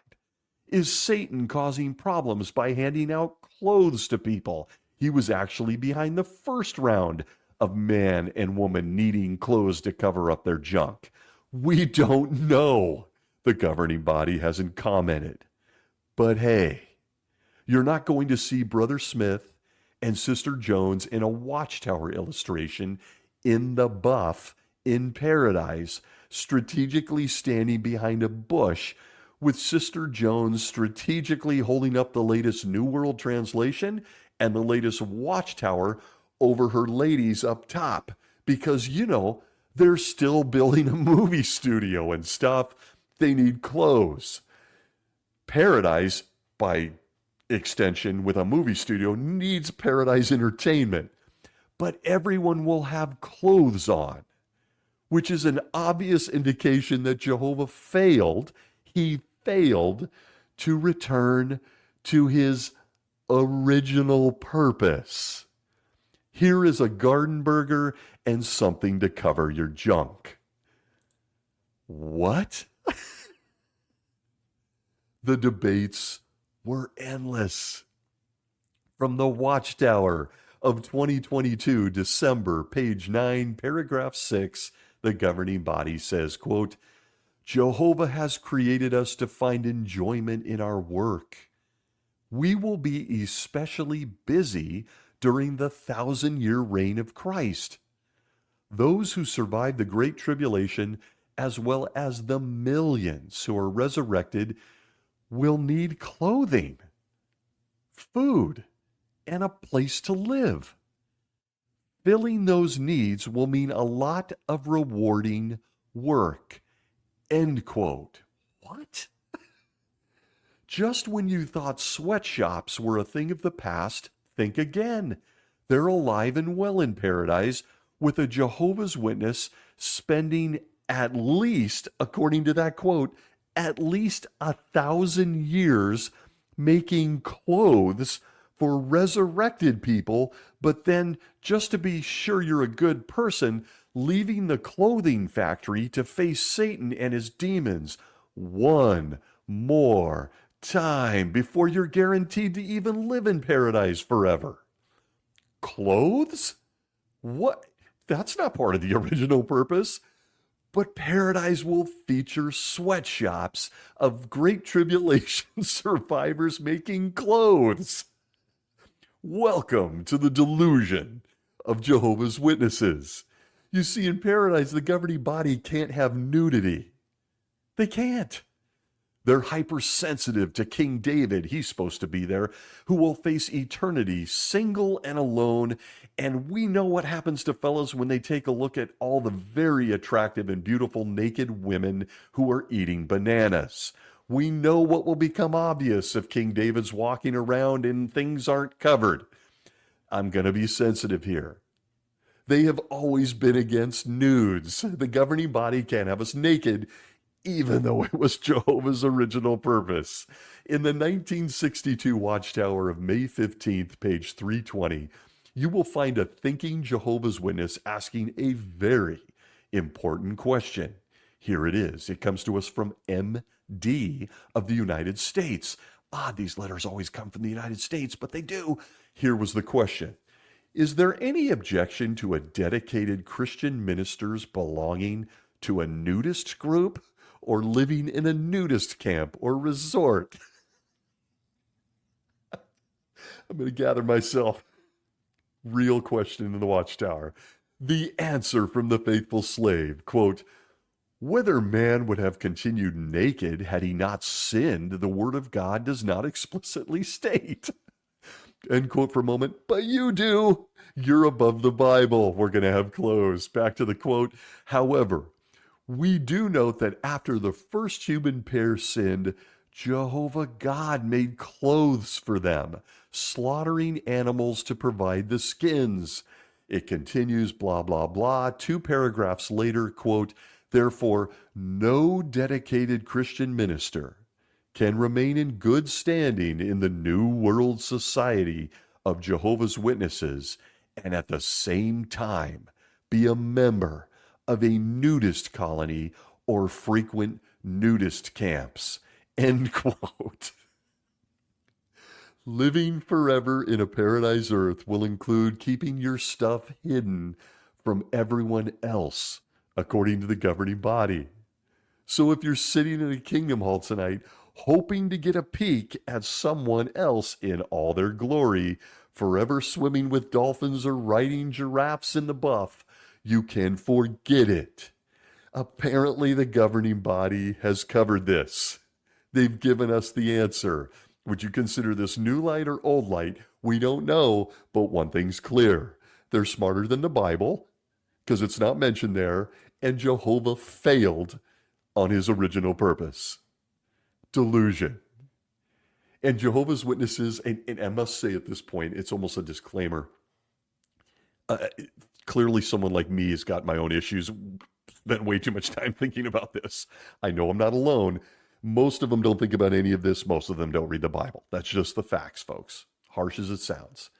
Is Satan causing problems by handing out clothes to people? He was actually behind the first round of man and woman needing clothes to cover up their junk. We don't know. The governing body hasn't commented. But hey, you're not going to see Brother Smith and Sister Jones in a Watchtower illustration in the buff in paradise, strategically standing behind a bush with Sister Jones strategically holding up the latest New World Translation and the latest Watchtower over her ladies up top. Because, you know, they're still building a movie studio and stuff. They need clothes. Paradise, by extension with a movie studio, needs paradise entertainment. But everyone will have clothes on, which is an obvious indication that Jehovah failed. He failed to return to his original purpose. Here is a garden burger and something to cover your junk. What? The debates were endless. From the Watchtower of 2022, December, page 9, paragraph 6, the governing body says, quote, Jehovah has created us to find enjoyment in our work. We will be especially busy during the 1,000-year reign of Christ. Those who survive the Great Tribulation, as well as the millions who are resurrected, will need clothing, food, and a place to live. Filling those needs will mean a lot of rewarding work. End quote. What? Just when you thought sweatshops were a thing of the past, think again. They're alive and well in paradise, with a Jehovah's Witness spending at least, according to that quote, at least 1,000 years making clothes for resurrected people, but then, just to be sure you're a good person, leaving the clothing factory to face Satan and his demons one more time before you're guaranteed to even live in paradise forever. Clothes? What? That's not part of the original purpose. But paradise will feature sweatshops of Great Tribulation survivors making clothes. Welcome to the delusion of Jehovah's Witnesses. You see, in paradise, the governing body can't have nudity. They can't. They're hypersensitive to King David, he's supposed to be there, who will face eternity single and alone. And we know what happens to fellas when they take a look at all the very attractive and beautiful naked women who are eating bananas. We know what will become obvious if King David's walking around and things aren't covered. I'm going to be sensitive here. They have always been against nudes. The governing body can't have us naked even though it was Jehovah's original purpose. In the 1962 Watchtower of May 15th, page 320, you will find a thinking Jehovah's Witness asking a very important question. Here it is. It comes to us from MD of the United States. These letters always come from the United States, but they do. Here was the question. Is there any objection to a dedicated Christian minister's belonging to a nudist group or living in a nudist camp or resort? I'm going to gather myself. Real question in the Watchtower. The answer from the faithful slave, quote, whether man would have continued naked had he not sinned, the word of God does not explicitly state. End quote for a moment, but you do. You're above the Bible. We're going to have close. Back to the quote. However, we do note that after the first human pair sinned, Jehovah God made clothes for them, slaughtering animals to provide the skins. It continues, blah, blah, blah. 2 paragraphs later, quote, therefore, no dedicated Christian minister can remain in good standing in the New World Society of Jehovah's Witnesses and at the same time be a member of a nudist colony or frequent nudist camps. End quote. Living forever in a paradise earth will include keeping your stuff hidden from everyone else, according to the governing body. So if you're sitting in a kingdom hall tonight, hoping to get a peek at someone else in all their glory, forever swimming with dolphins or riding giraffes in the buff, you can forget it. Apparently, the governing body has covered this. They've given us the answer. Would you consider this new light or old light? We don't know, but one thing's clear. They're smarter than the Bible, because it's not mentioned there, and Jehovah failed on his original purpose. Delusion. And Jehovah's Witnesses, and I must say at this point, it's almost a disclaimer. Clearly someone like me has got my own issues, spent way too much time thinking about this. I know I'm not alone. Most of them don't think about any of this. Most of them don't read the Bible. That's just the facts, folks. Harsh as it sounds.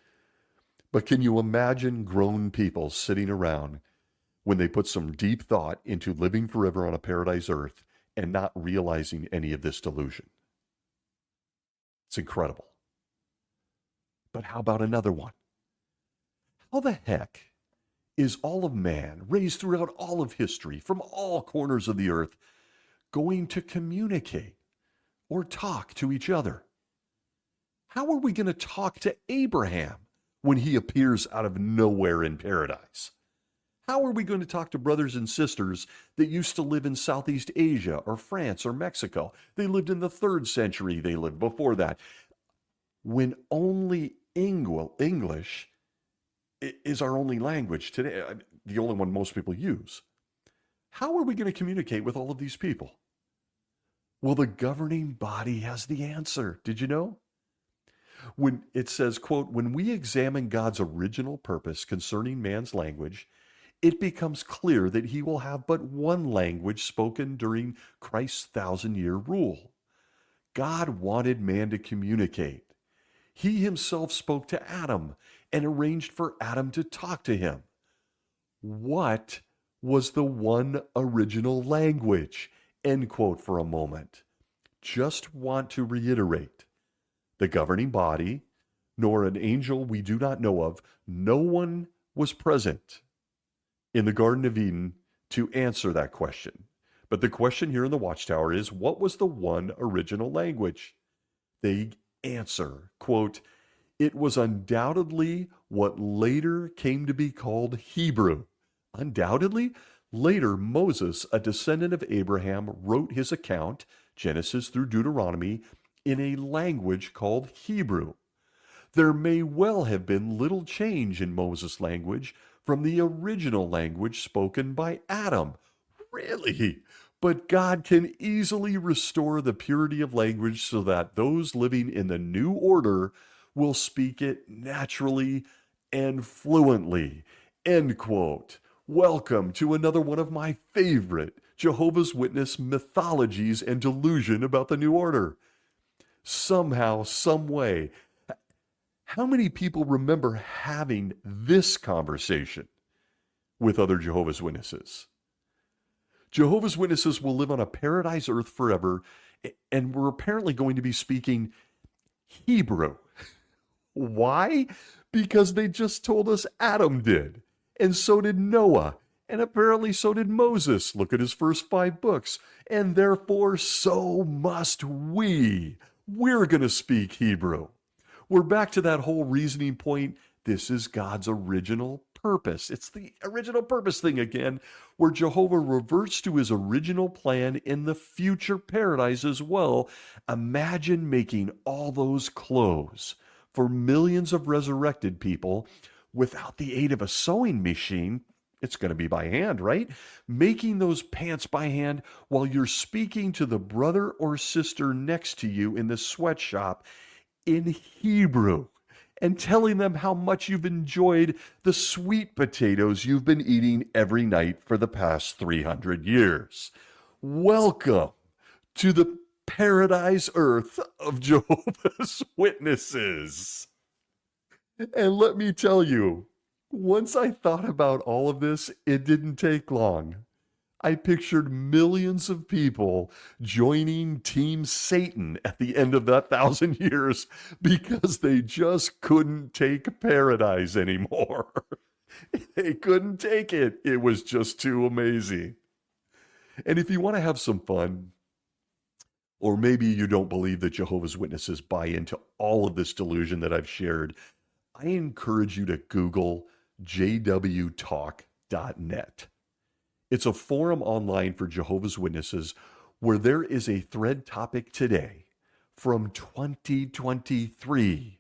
But can you imagine grown people sitting around when they put some deep thought into living forever on a paradise earth and not realizing any of this delusion? It's incredible. But how about another one? How the heck is all of man, raised throughout all of history, from all corners of the earth, going to communicate or talk to each other? How are we going to talk to Abraham when he appears out of nowhere in paradise? How are we going to talk to brothers and sisters that used to live in Southeast Asia or France or Mexico? They lived in the 3rd century. They lived before that. When only English is our only language today, the only one most people use. How are we going to communicate with all of these people? Well, the governing body has the answer. Did you know? When it says, quote, when we examine God's original purpose concerning man's language, it becomes clear that he will have but one language spoken during Christ's 1,000-year rule. God wanted man to communicate. He himself spoke to Adam and arranged for Adam to talk to him. What was the one original language? End quote for a moment. Just want to reiterate, the governing body, nor an angel we do not know of, no one was present in the Garden of Eden to answer that question. But the question here in the Watchtower is, what was the one original language? They answer, quote, it was undoubtedly what later came to be called Hebrew. Undoubtedly, later Moses, a descendant of Abraham, wrote his account, Genesis through Deuteronomy, in a language called Hebrew. There may well have been little change in Moses' language from the original language spoken by Adam. Really? But God can easily restore the purity of language so that those living in the new order will speak it naturally and fluently. End quote. Welcome to another one of my favorite Jehovah's Witness mythologies and delusion about the New Order. Somehow, some way. How many people remember having this conversation with other Jehovah's Witnesses? Jehovah's Witnesses will live on a paradise earth forever, and we're apparently going to be speaking Hebrew. Why? Because they just told us Adam did, and so did Noah, and apparently so did Moses. Look at his first 5 books. And therefore, so must we. We're going to speak Hebrew. We're back to that whole reasoning point. This is God's original purpose. It's the original purpose thing again, where Jehovah reverts to his original plan in the future paradise as well. Imagine making all those clothes for millions of resurrected people without the aid of a sewing machine. It's going to be by hand, right? Making those pants by hand while you're speaking to the brother or sister next to you in the sweatshop in Hebrew and telling them how much you've enjoyed the sweet potatoes you've been eating every night for the past 300 years. Welcome to the paradise earth of Jehovah's Witnesses. And let me tell you, once I thought about all of this, it didn't take long. I pictured millions of people joining Team Satan at the end of that 1,000 years because they just couldn't take paradise anymore. They couldn't take it. It was just too amazing. And if you want to have some fun, or maybe you don't believe that Jehovah's Witnesses buy into all of this delusion that I've shared, I encourage you to Google jwtalk.net. It's a forum online for Jehovah's Witnesses where there is a thread topic today from 2023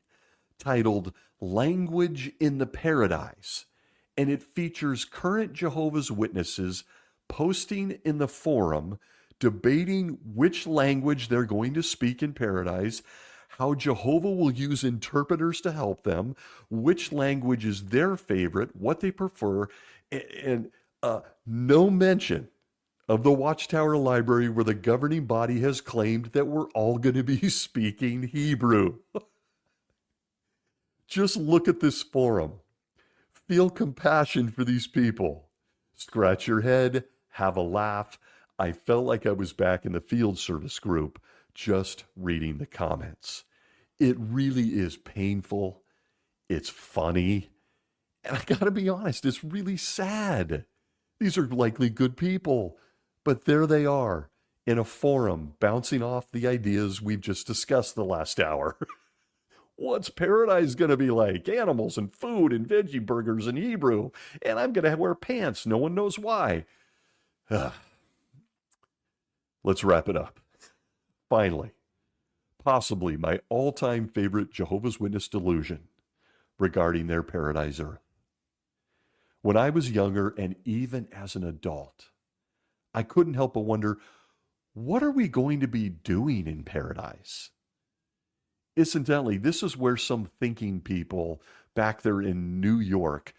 titled Language in the Paradise, and it features current Jehovah's Witnesses posting in the forum debating which language they're going to speak in paradise, how Jehovah will use interpreters to help them, which language is their favorite, what they prefer, and no mention of the Watchtower Library where the governing body has claimed that we're all going to be speaking Hebrew. Just look at this forum. Feel compassion for these people. Scratch your head, have a laugh. I felt like I was back in the field service group just reading the comments. It really is painful. It's funny. And I gotta be honest, it's really sad. These are likely good people, but there they are in a forum bouncing off the ideas we've just discussed the last hour. What's paradise going to be like? Animals and food and veggie burgers and Hebrew. And I'm going to wear pants. No one knows why. Let's wrap it up. Finally, possibly my all-time favorite Jehovah's Witness delusion regarding their paradise earth. When I was younger and even as an adult, I couldn't help but wonder, what are we going to be doing in paradise? Incidentally, this is where some thinking people back there in New York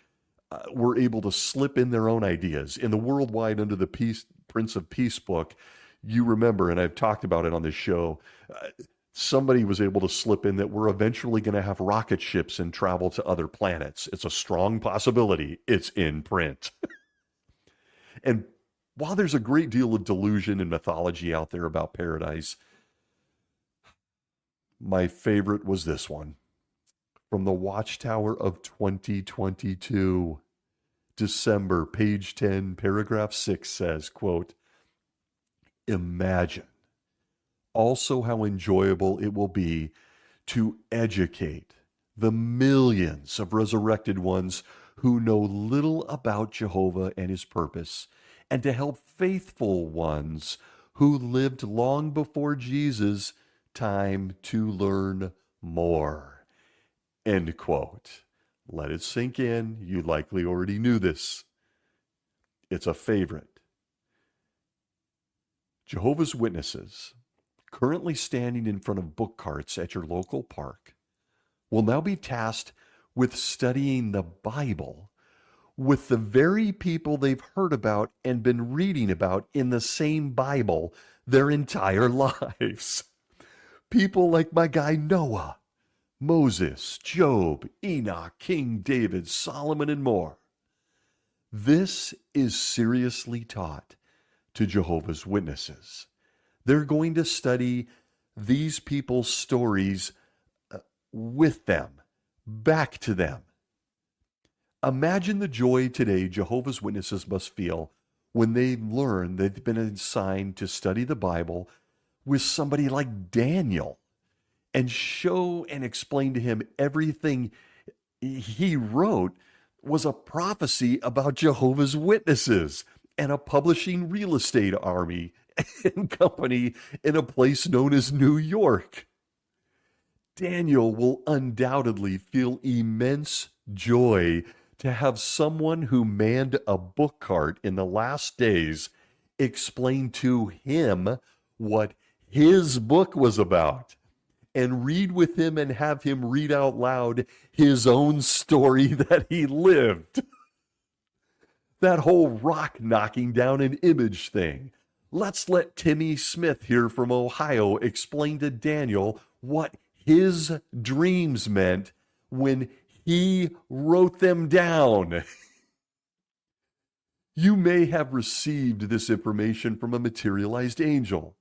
were able to slip in their own ideas. In the Worldwide Under the Prince of Peace book, you remember, and I've talked about it on this show, somebody was able to slip in that we're eventually going to have rocket ships and travel to other planets. It's a strong possibility. It's in print. And while there's a great deal of delusion and mythology out there about paradise, my favorite was this one from the Watchtower of 2022. December, page 10, paragraph 6 says, quote, "Imagine also how enjoyable it will be to educate the millions of resurrected ones who know little about Jehovah and his purpose, and to help faithful ones who lived long before Jesus time to learn more." End quote. Let it sink in. You likely already knew this. It's a favorite. Jehovah's Witnesses, currently standing in front of book carts at your local park, will now be tasked with studying the Bible with the very people they've heard about and been reading about in the same Bible their entire lives. People like my guy Noah, Moses, Job, Enoch, King David, Solomon, and more. This is seriously taught to Jehovah's Witnesses. They're going to study these people's stories with them, back to them. Imagine the joy today Jehovah's Witnesses must feel when they learn they've been assigned to study the Bible with somebody like Daniel and show and explain to him everything he wrote was a prophecy about Jehovah's Witnesses and a publishing real estate army and company in a place known as New York. Daniel will undoubtedly feel immense joy to have someone who manned a book cart in the last days explain to him what his book was about, and read with him and have him read out loud his own story that he lived. That whole rock knocking down an image thing. Let's let Timmy Smith here from Ohio explain to Daniel what his dreams meant when he wrote them down. You may have received this information from a materialized angel,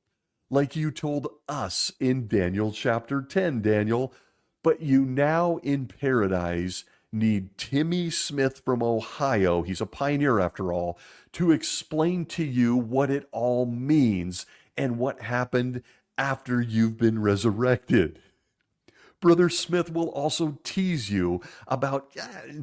like you told us in Daniel chapter 10, Daniel, but you now in paradise need Timmy Smith from Ohio, he's a pioneer after all, to explain to you what it all means and what happened after you've been resurrected. Brother Smith will also tease you about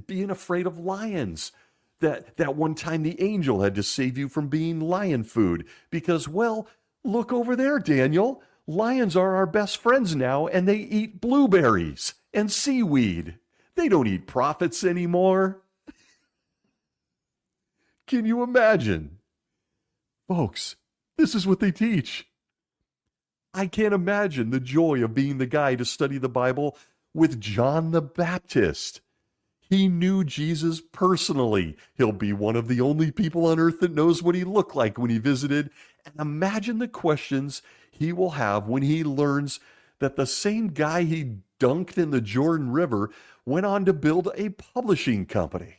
being afraid of lions. That one time the angel had to save you from being lion food because, well, look over there, Daniel. Lions are our best friends now, and they eat blueberries and seaweed. They don't eat prophets anymore. Can you imagine? Folks, this is what they teach. I can't imagine the joy of being the guy to study the Bible with John the Baptist. He knew Jesus personally. He'll be one of the only people on earth that knows what he looked like when he visited. And imagine the questions he will have when he learns that the same guy he dunked in the Jordan River went on to build a publishing company.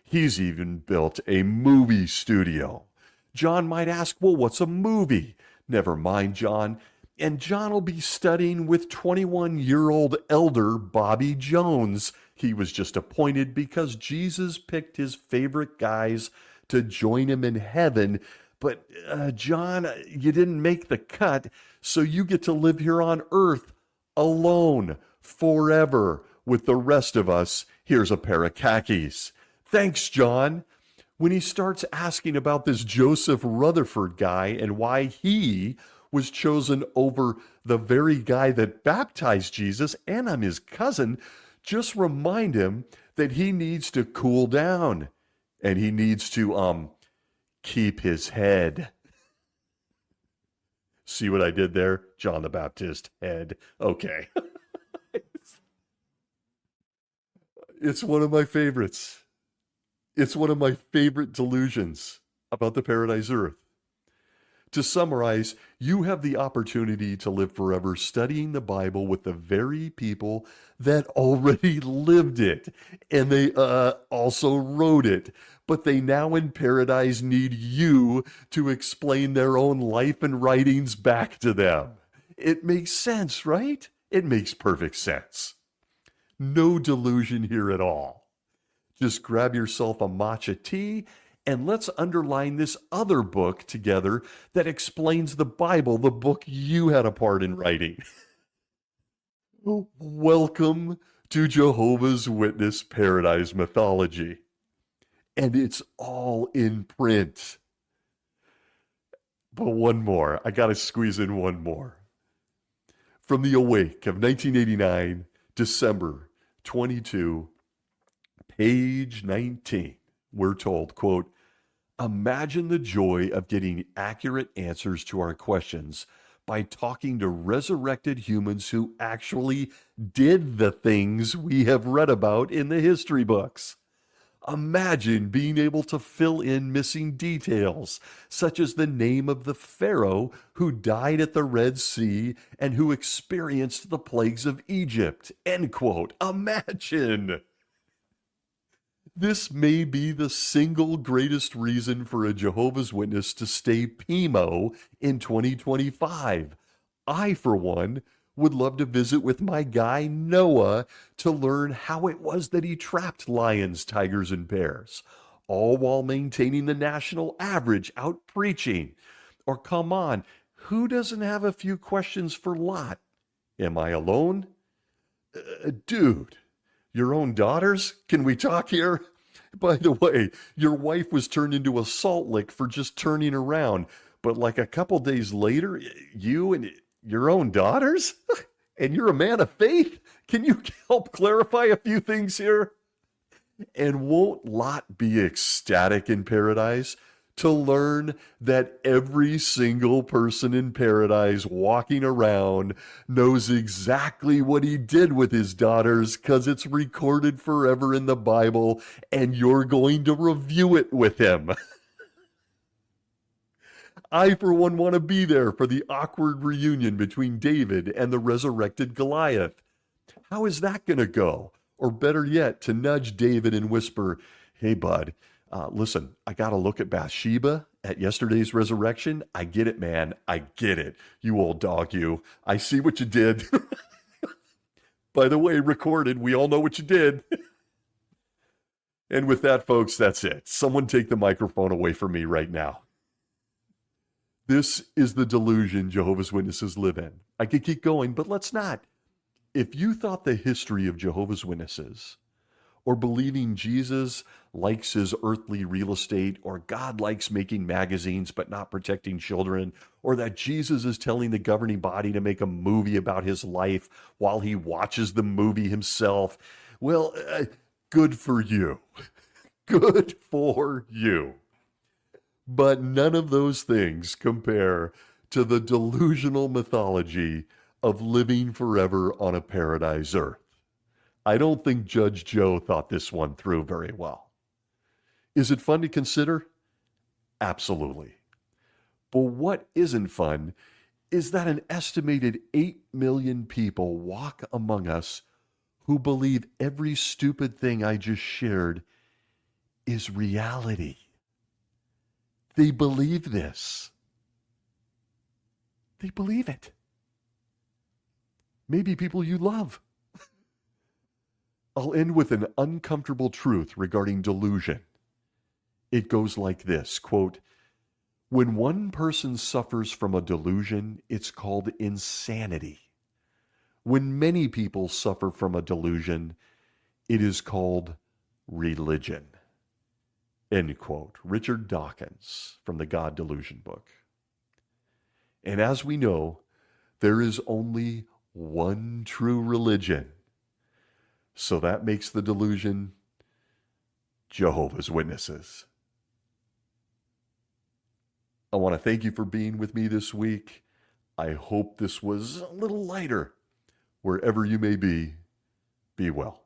He's even built a movie studio. John might ask, well, what's a movie? Never mind, John. And John will be studying with 21-year-old elder Bobby Jones. He was just appointed because Jesus picked his favorite guys to join him in heaven. But John, you didn't make the cut, so you get to live here on earth alone forever with the rest of us. Here's a pair of khakis. Thanks, John. When he starts asking about this Joseph Rutherford guy and why he was chosen over the very guy that baptized Jesus, and I'm his cousin, just remind him that he needs to cool down and he needs to keep his head. See what I did there? John the Baptist, head. Okay. It's one of my favorites. It's one of my favorite delusions about the Paradise Earth. To summarize, you have the opportunity to live forever studying the Bible with the very people that already lived it, and they also wrote it. But they now in paradise need you to explain their own life and writings back to them. It makes sense, right? It makes perfect sense. No delusion here at all. Just grab yourself a matcha tea and let's underline this other book together that explains the Bible, the book you had a part in writing. Welcome to Jehovah's Witness Paradise Mythology. And it's all in print. But one more. I got to squeeze in one more. From the Awake of 1989, December 22, page 19, we're told, quote, imagine the joy of getting accurate answers to our questions by talking to resurrected humans who actually did the things we have read about in the history books. Imagine being able to fill in missing details, such as the name of the Pharaoh who died at the Red Sea and who experienced the plagues of Egypt. End quote. Imagine. This may be the single greatest reason for a Jehovah's Witness to stay PMO in 2025. I, for one, would love to visit with my guy Noah to learn how it was that he trapped lions, tigers, and bears, all while maintaining the national average out preaching. Or come on, who doesn't have a few questions for Lot? Am I alone? Dude, your own daughters? Can we talk here? By the way, your wife was turned into a salt lick for just turning around, but like a couple days later, you and your own daughters? And you're a man of faith? Can you help clarify a few things here? And won't Lot be ecstatic in paradise to learn that every single person in paradise walking around knows exactly what he did with his daughters because it's recorded forever in the Bible and you're going to review it with him? I, for one, want to be there for the awkward reunion between David and the resurrected Goliath. How is that going to go? Or better yet, to nudge David and whisper, hey, bud, listen, I got to look at Bathsheba at yesterday's resurrection. I get it, man. I get it. You old dog, you. I see what you did. By the way, recorded, we all know what you did. And with that, folks, that's it. Someone take the microphone away from me right now. This is the delusion Jehovah's Witnesses live in. I could keep going, but let's not. If you thought the history of Jehovah's Witnesses, or believing Jesus likes his earthly real estate, or God likes making magazines but not protecting children, or that Jesus is telling the governing body to make a movie about his life while he watches the movie himself, well, good for you. Good for you. But none of those things compare to the delusional mythology of living forever on a paradise earth. I don't think Judge Joe thought this one through very well. Is it fun to consider? Absolutely. But what isn't fun is that an estimated 8 million people walk among us who believe every stupid thing I just shared is reality. They believe this. They believe it. Maybe people you love. I'll end with an uncomfortable truth regarding delusion. It goes like this, quote, when one person suffers from a delusion, it's called insanity. When many people suffer from a delusion, it is called religion. End quote. Richard Dawkins from the God Delusion book. And as we know, there is only one true religion. So that makes the delusion Jehovah's Witnesses. I want to thank you for being with me this week. I hope this was a little lighter. Wherever you may be well.